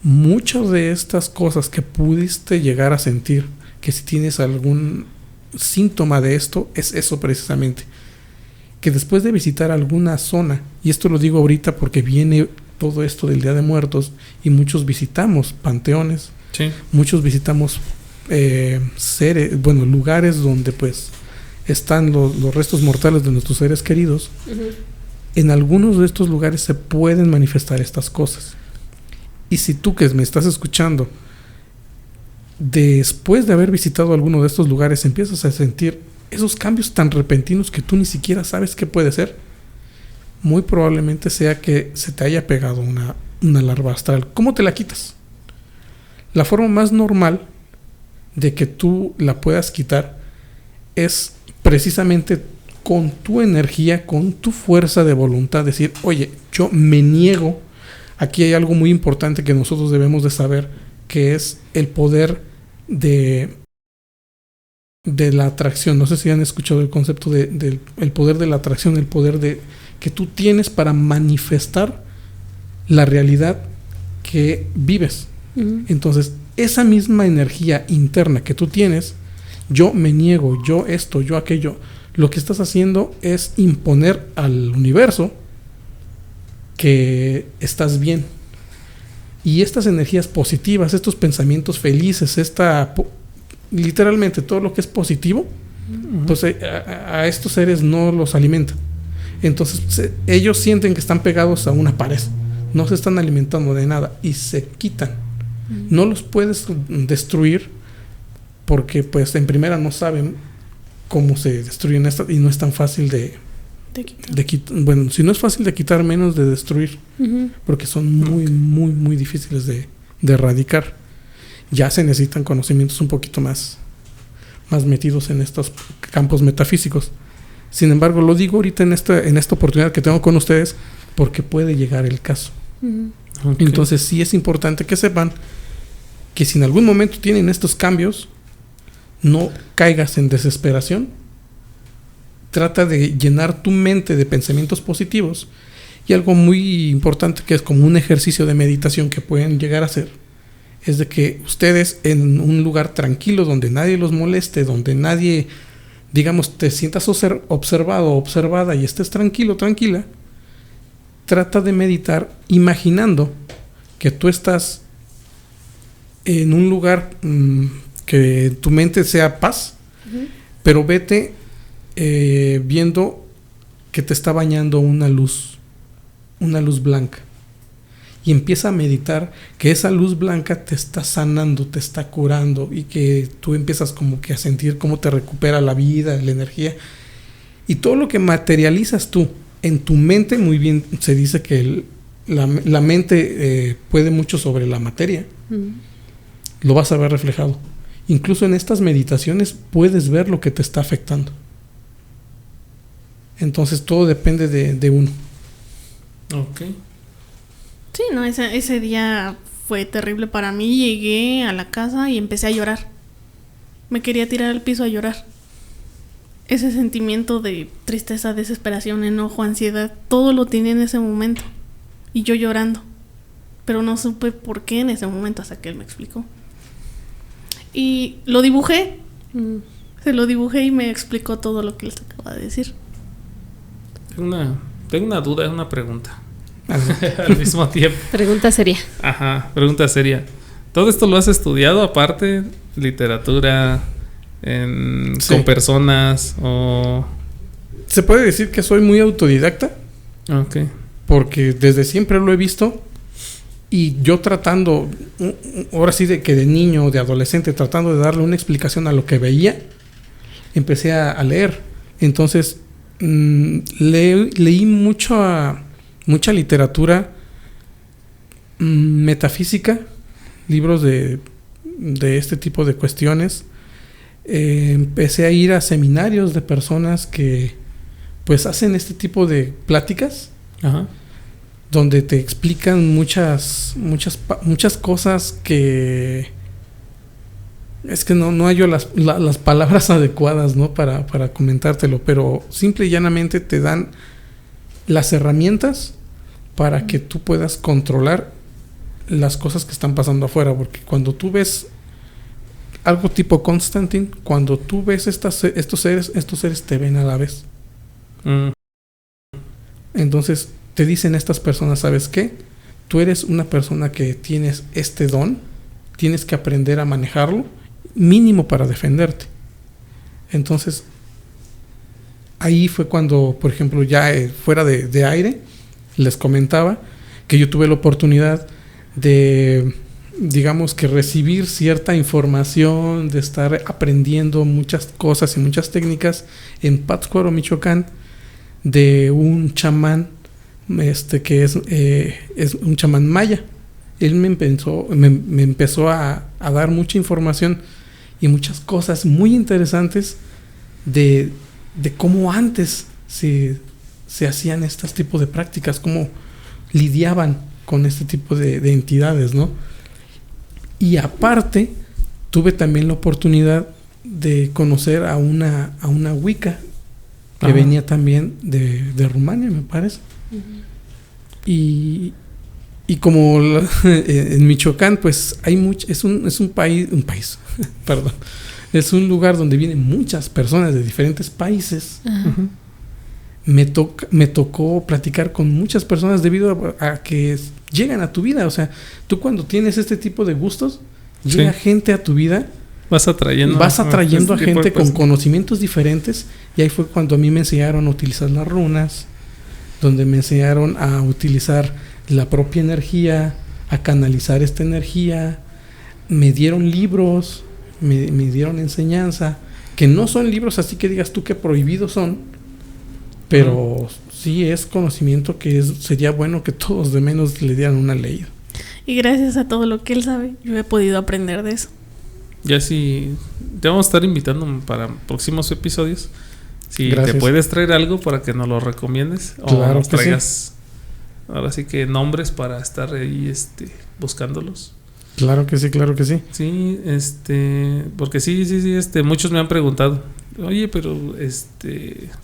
muchas de estas cosas que pudiste llegar a sentir, que si tienes algún síntoma de esto, es eso precisamente. Que después de visitar alguna zona, y esto lo digo ahorita porque viene todo esto del Día de Muertos, y muchos visitamos panteones, Sí. muchos visitamos lugares donde pues están los restos mortales de nuestros seres queridos. En algunos de estos lugares se pueden manifestar estas cosas. Y si tú que me estás escuchando, después de haber visitado alguno de estos lugares, empiezas a sentir esos cambios tan repentinos que tú ni siquiera sabes qué puede ser, muy probablemente sea que se te haya pegado una larva astral. ¿Cómo te la quitas? La forma más normal de que tú la puedas quitar es precisamente con tu energía, con tu fuerza de voluntad, decir, oye, yo me niego. Aquí hay algo muy importante que nosotros debemos de saber, que es el poder de la atracción. No sé si han escuchado el concepto del poder de la atracción, el poder que tú tienes para manifestar la realidad que vives. Entonces, esa misma energía interna que tú tienes, yo me niego, yo esto, yo aquello, lo que estás haciendo es imponer al universo que estás bien. Y estas energías positivas, estos pensamientos felices, literalmente todo lo que es positivo, pues a estos seres no los alimentan. Entonces ellos sienten que están pegados a una pared, no se están alimentando de nada y se quitan. No los puedes destruir porque pues en primera no saben cómo se destruyen estas, y no es tan fácil de quitar. Bueno, si no es fácil de quitar, menos de destruir, porque son muy, muy, muy difíciles de erradicar. Ya se necesitan conocimientos un poquito más metidos en estos campos metafísicos. Sin embargo, lo digo ahorita en esta oportunidad que tengo con ustedes, porque puede llegar el caso. Okay. Entonces sí es importante que sepan que si en algún momento tienen estos cambios, no caigas en desesperación. Trata de llenar tu mente de pensamientos positivos, y algo muy importante que es como un ejercicio de meditación que pueden llegar a hacer es de que ustedes en un lugar tranquilo donde nadie los moleste, donde nadie, digamos, te sientas observado o observada y estés tranquilo, tranquila, trata de meditar imaginando que tú estás en un lugar que tu mente sea paz, pero vete viendo que te está bañando una luz blanca, y empieza a meditar que esa luz blanca te está sanando, te está curando, y que tú empiezas como que a sentir cómo te recupera la vida, la energía, y todo lo que materializas tú en tu mente. Muy bien, se dice que la mente puede mucho sobre la materia. Lo vas a ver reflejado. Incluso en estas meditaciones puedes ver lo que te está afectando. Entonces todo depende de uno. Ok. Sí, no, ese día fue terrible para mí. Llegué a la casa y empecé a llorar. Me quería tirar al piso a llorar. Ese sentimiento de tristeza, desesperación, enojo, ansiedad, todo lo tenía en ese momento. Y yo llorando. Pero no supe por qué en ese momento, hasta que él me explicó. Y lo dibujé. Se lo dibujé y me explicó todo lo que les acaba de decir. Tengo una duda, una pregunta. Al mismo tiempo. Pregunta seria. Ajá, pregunta seria. ¿Todo esto lo has estudiado aparte? ¿Literatura? Sí. ¿Con personas? ¿O Se puede decir que soy muy autodidacta. Ok. Porque desde siempre lo he visto. Y yo tratando, ahora sí de que de niño o de adolescente, tratando de darle una explicación a lo que veía, empecé a leer. Entonces, leí mucha literatura metafísica, libros de este tipo de cuestiones. Empecé a ir a seminarios de personas que pues hacen este tipo de pláticas. Ajá. Donde te explican muchas cosas que es que no hay yo las palabras adecuadas, ¿no? para comentártelo, pero simple y llanamente te dan las herramientas para que tú puedas controlar las cosas que están pasando afuera, porque cuando tú ves algo tipo Constantine, cuando tú ves estos seres te ven a la vez. Entonces te dicen estas personas, ¿sabes qué? Tú eres una persona que tienes este don, tienes que aprender a manejarlo, mínimo para defenderte. Entonces, ahí fue cuando, por ejemplo, ya fuera de aire, les comentaba que yo tuve la oportunidad de, digamos que recibir cierta información, de estar aprendiendo muchas cosas y muchas técnicas en Pátzcuaro, Michoacán, de un chamán que es un chamán maya. Él me empezó a dar mucha información y muchas cosas muy interesantes de cómo antes se hacían estos tipos de prácticas, cómo lidiaban con este tipo de entidades, ¿no? Y aparte tuve también la oportunidad de conocer a una Wicca que venía también de Rumania, me parece. Uh-huh. Y como en Michoacán, pues hay es un país, perdón, es un lugar donde vienen muchas personas de diferentes países. Uh-huh. Me tocó platicar con muchas personas debido a que llegan a tu vida. O sea, tú cuando tienes este tipo de gustos, llega gente a tu vida. Vas atrayendo a gente con conocimientos diferentes. Y ahí fue cuando a mí me enseñaron a utilizar las runas, donde me enseñaron a utilizar la propia energía, a canalizar esta energía. Me dieron libros, me dieron enseñanza, que no son libros así que digas tú que prohibidos son, pero sí es conocimiento que sería bueno que todos de menos le dieran una leída. Y gracias a todo lo que él sabe, yo he podido aprender de eso. Ya sí, te vamos a estar invitando para próximos episodios. Si gracias. Te puedes traer algo para que nos lo recomiendes, claro, o nos traigas, sí. Ahora sí que nombres para estar ahí buscándolos. Claro que sí, claro que sí. Sí, porque sí, muchos me han preguntado, oye, pero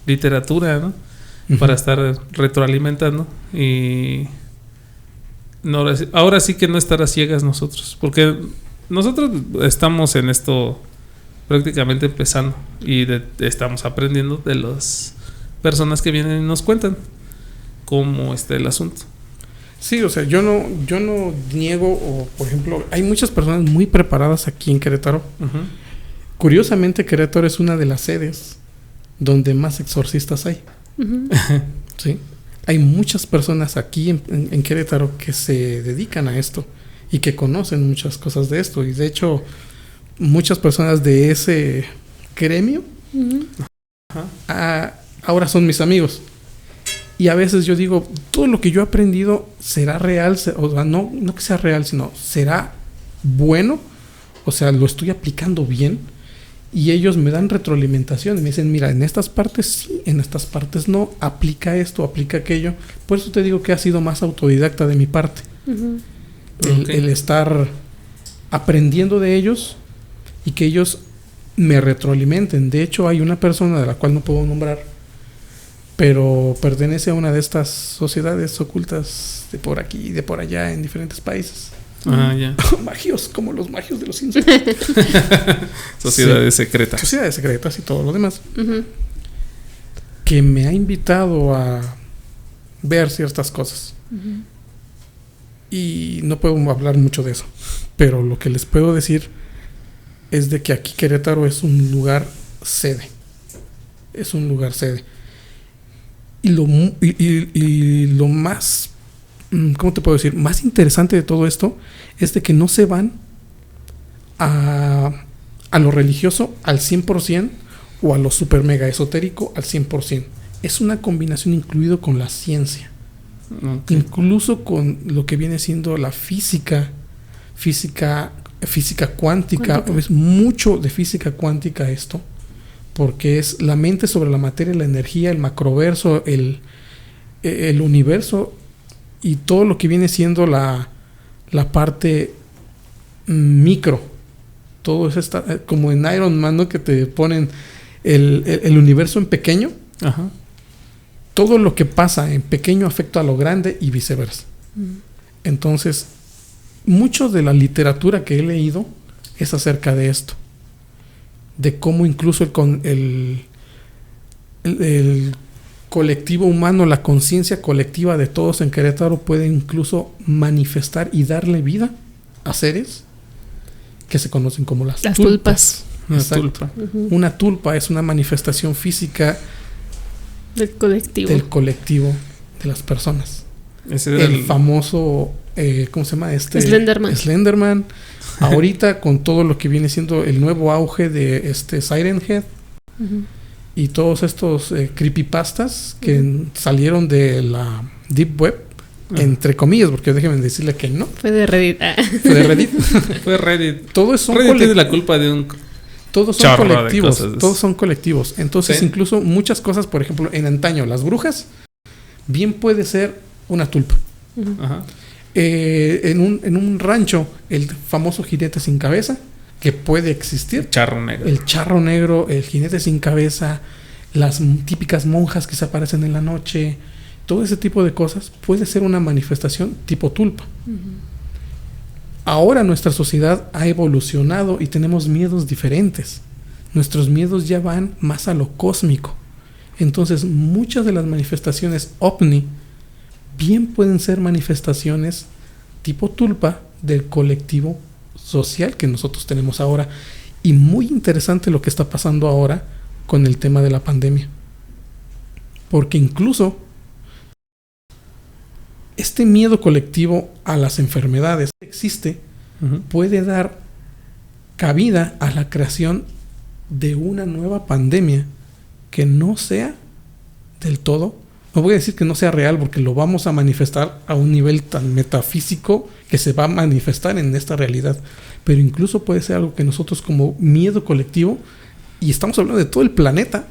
literatura, ¿no? Uh-huh. Para estar retroalimentando y no, ahora sí que no estar a ciegas nosotros, porque nosotros estamos en esto prácticamente empezando y estamos aprendiendo de las personas que vienen y nos cuentan cómo está el asunto. Sí, o sea, yo no niego, o por ejemplo, hay muchas personas muy preparadas aquí en Querétaro. Uh-huh. Curiosamente, Querétaro es una de las sedes donde más exorcistas hay. Uh-huh. Sí, hay muchas personas aquí en Querétaro que se dedican a esto y que conocen muchas cosas de esto. Y de hecho, muchas personas de ese gremio uh-huh. Ahora son mis amigos. Y a veces yo digo, todo lo que yo he aprendido será real, o sea, no que sea real, sino será bueno, o sea, lo estoy aplicando bien. Y ellos me dan retroalimentación, me dicen, mira, en estas partes sí, en estas partes no, aplica esto, aplica aquello. Por eso te digo que ha sido más autodidacta de mi parte. Uh-huh. El estar aprendiendo de ellos y que ellos me retroalimenten. De hecho, hay una persona de la cual no puedo nombrar, pero pertenece a una de estas sociedades ocultas de por aquí y de por allá en diferentes países. Ya. Magios, como los magios de los Simpsons. Sociedades secretas. Sociedades secretas y todo lo demás. Uh-huh. Que me ha invitado a ver ciertas cosas. Uh-huh. Y no puedo hablar mucho de eso. Pero lo que les puedo decir es de que aquí Querétaro es un lugar sede. Es un lugar sede. Y lo más, ¿cómo te puedo decir? Más interesante de todo esto es de que no se van a lo religioso al 100% o a lo super mega esotérico al 100%. Es una combinación incluido con la ciencia. Okay. Incluso con lo que viene siendo la física cuántica. Es mucho de física cuántica esto, porque es la mente sobre la materia, la energía, el macroverso, el universo y todo lo que viene siendo la parte micro. Todo eso está como en Iron Man, ¿no? Que te ponen el universo en pequeño. Ajá. Todo lo que pasa en pequeño afecta a lo grande y viceversa. Entonces, mucho de la literatura que he leído es acerca de esto. De cómo incluso el colectivo humano, la conciencia colectiva de todos en Querétaro puede incluso manifestar y darle vida a seres que se conocen como las tulpas. Una tulpa. Una tulpa es una manifestación física del colectivo de las personas. Ese era el famoso ¿cómo se llama? Slenderman. Ahorita con todo lo que viene siendo el nuevo auge de Siren Head y todos estos creepypastas que salieron de la Deep Web, entre comillas, porque déjenme decirle que no. Fue de Reddit. Fue Reddit. Todos son Reddit tiene la culpa de un Todos son colectivos. Entonces, incluso muchas cosas, por ejemplo, en antaño, las brujas, bien puede ser una tulpa. Ajá. En un rancho, el famoso jinete sin cabeza, que puede existir. El charro negro. El charro negro, el jinete sin cabeza, las típicas monjas que se aparecen en la noche, todo ese tipo de cosas puede ser una manifestación tipo tulpa. Ahora nuestra sociedad ha evolucionado y tenemos miedos diferentes. Nuestros miedos ya van más a lo cósmico. Entonces, muchas de las manifestaciones ovni bien pueden ser manifestaciones tipo tulpa del colectivo social que nosotros tenemos ahora. Y muy interesante lo que está pasando ahora con el tema de la pandemia. Porque incluso este miedo colectivo a las enfermedades existe, puede dar cabida a la creación de una nueva pandemia que no sea del todo, no voy a decir que no sea real porque lo vamos a manifestar a un nivel tan metafísico que se va a manifestar en esta realidad, pero incluso puede ser algo que nosotros como miedo colectivo, y estamos hablando de todo el planeta,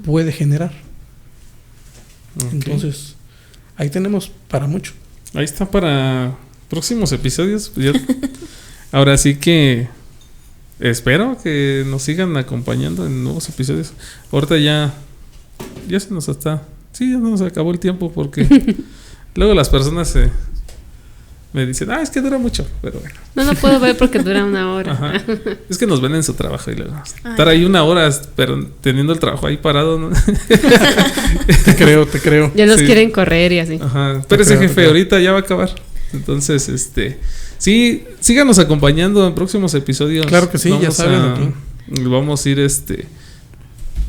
puede generar. Entonces ahí tenemos para mucho. Ahí está para próximos episodios. Ahora sí que espero que nos sigan acompañando en nuevos episodios. Ahorita ya se nos está. Sí, ya nos acabó el tiempo porque luego las personas me dicen, es que dura mucho, pero bueno. No lo puedo ver porque dura 1 hora. Ajá. Es que nos ven en su trabajo y luego estar ahí 1 hora, pero teniendo el trabajo ahí parado, ¿no? Te creo. Ya los quieren correr y así. Ajá. Pero ese jefe ahorita ya va a acabar. Entonces, sí, síganos acompañando en próximos episodios. Claro que sí, ya saben aquí. Vamos a ir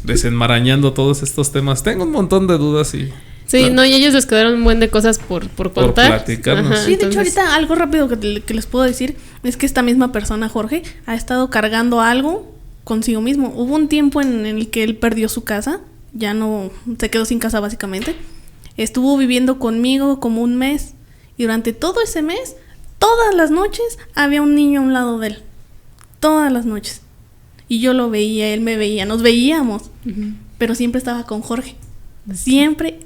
desenmarañando todos estos temas. Tengo un montón de dudas y sí, y ellos les quedaron un buen de cosas por contar. Por platicarnos. Ajá, sí, de hecho ahorita algo rápido que les puedo decir es que esta misma persona, Jorge, ha estado cargando algo consigo mismo. Hubo un tiempo en el que él perdió su casa, ya no, se quedó sin casa básicamente. Estuvo viviendo conmigo como 1 mes y durante todo ese mes, todas las noches había un niño a un lado de él. Todas las noches. Y yo lo veía, él me veía, nos veíamos, pero siempre estaba con Jorge. Siempre,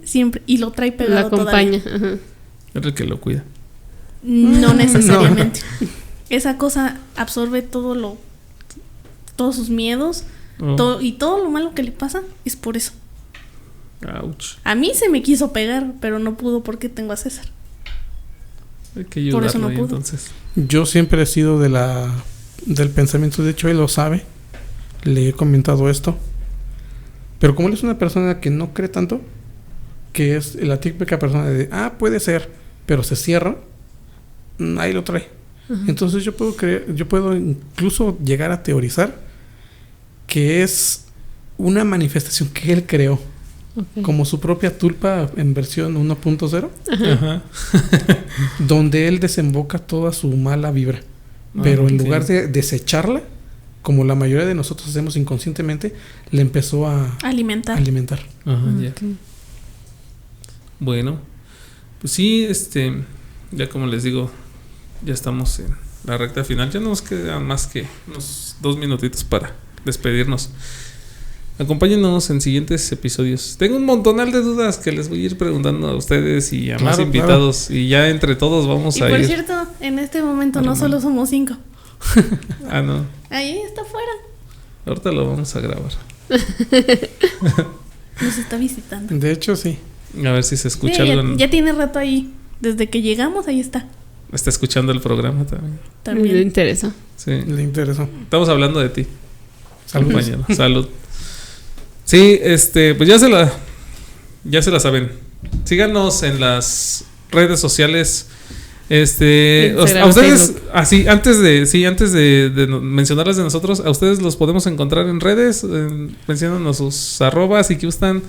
y lo trae pegado. Lo acompaña. Es el que lo cuida. No necesariamente. No. Esa cosa absorbe todos sus miedos y todo lo malo que le pasa es por eso. Ouch. A mí se me quiso pegar, pero no pudo porque tengo a César. Hay que ayudarlo. Por eso no pudo. Entonces. Yo siempre he sido del pensamiento, de hecho él lo sabe, le he comentado esto, pero como él es una persona que no cree tanto, que es la típica persona de puede ser, pero se cierra, ahí lo trae. Entonces yo puedo incluso llegar a teorizar que es una manifestación que él creó Ok. como su propia tulpa en versión 1.0, Ajá. donde él desemboca toda su mala vibra. Pero en ok. lugar de desecharla, como la mayoría de nosotros hacemos inconscientemente, le empezó a Alimentar. alimentar. Ajá, ya. Ok. Bueno, pues sí, ya como les digo, ya estamos en la recta final. Ya no nos quedan más que unos 2 minutitos para despedirnos. Acompáñenos en siguientes episodios. Tengo un montonal de dudas que les voy a ir preguntando a ustedes y a más Claro, invitados. Y ya entre todos vamos Y a por ir. cierto, en este momento no Armando. solo somos 5. Ah, no. Ahí está afuera. Ahorita lo vamos a grabar. Nos está visitando. De hecho, sí. A ver si se escucha Sí, algo. ya tiene rato ahí. Desde que llegamos, ahí está. Está escuchando el programa también. Me También. interesa. Sí. Le interesó. Estamos hablando de ti, Saludos. compañero. Salud. Sí, pues ya se la saben. Síganos en las redes sociales. Instagram, A ustedes, Facebook. así, antes de mencionarlas de nosotros, a ustedes los podemos encontrar en redes, menciónanos sus arrobas si gustan.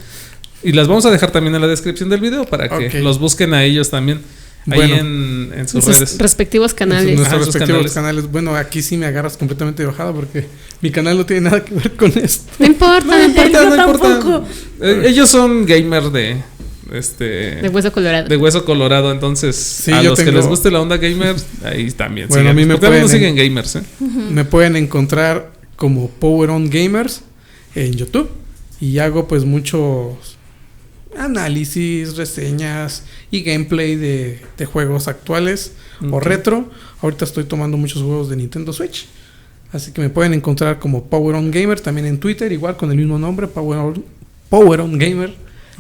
Y las vamos a dejar también en la descripción del video para que Ok. los busquen a ellos también. Ahí Bueno. en sus En sus redes. respectivos canales. Nuestros sus respectivos canales. Bueno, aquí sí me agarras completamente de bajada porque mi canal no tiene nada que ver con esto. No importa, No importa, Yo no importa. tampoco. Ellos son gamer de de hueso colorado. de hueso colorado, entonces Sí, a yo los que tengo- les guste la onda gamer, ahí también. Bueno, a mí me porque también nos pueden siguen gamers, ¿eh? Me pueden encontrar como Power On Gamers en YouTube y hago pues muchos análisis, reseñas y gameplay de juegos actuales o Ok. retro. Ahorita estoy tomando muchos juegos de Nintendo Switch. Así que me pueden encontrar como Power On Gamer también en Twitter, igual con el mismo nombre, Power On Gamer.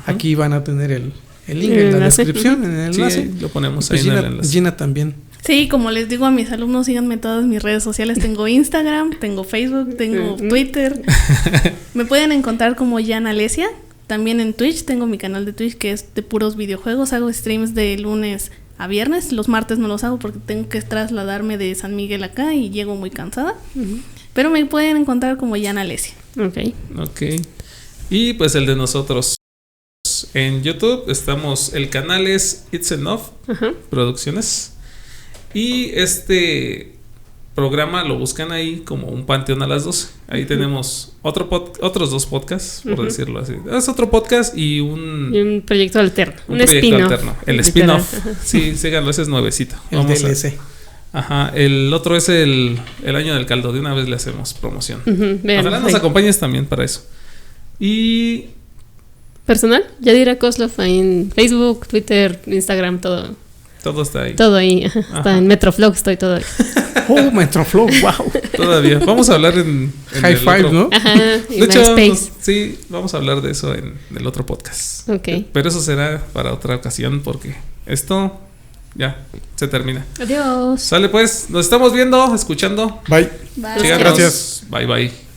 Aquí van a tener el link El en la enlace. descripción, en el Sí, enlace. ahí lo ponemos Pues ahí en el Gina, enlace. Gina también. Sí, como les digo a mis alumnos, síganme en todas mis redes sociales. Tengo Instagram, tengo Facebook, tengo Twitter. Me pueden encontrar como Jan Alesia. También en Twitch, tengo mi canal de Twitch que es de puros videojuegos. Hago streams de lunes a viernes. Los martes no los hago porque tengo que trasladarme de San Miguel acá y llego muy cansada. Pero me pueden encontrar como Jan Alesia. Ok. Ok. Y pues el de nosotros. En YouTube estamos, el canal es It's Enough Ajá. Producciones. Y este programa lo buscan ahí como un panteón a las 12. Ahí tenemos otros 2 podcasts, por Ujú. decirlo así. Es otro podcast y Y un un proyecto alterno. Un proyecto spin-off. alterno. El Literal. spin-off. Sí, síganlo, ese es nuevecito. El Vamos a- DLC. Ajá, el otro es el año del caldo. De una vez le hacemos promoción. Ujú, vean, Ojalá nos ahí. acompañes también para eso. Y Personal, Yadira Kozlov ahí en Facebook, Twitter, Instagram, todo. todo está ahí. Todo ahí. Ajá. Ajá. Está en Metroflog, estoy todo ahí. Oh, Metroflow, wow. Todavía. Vamos a hablar en High el five, otro- ¿no? Ajá. Y De hecho, MySpace. sí, vamos a hablar de eso en el otro podcast. Ok. Pero eso será para otra ocasión porque esto ya se termina. Adiós. Sale pues, nos estamos viendo, escuchando. Bye. Bye. Síganos. Gracias. Bye bye.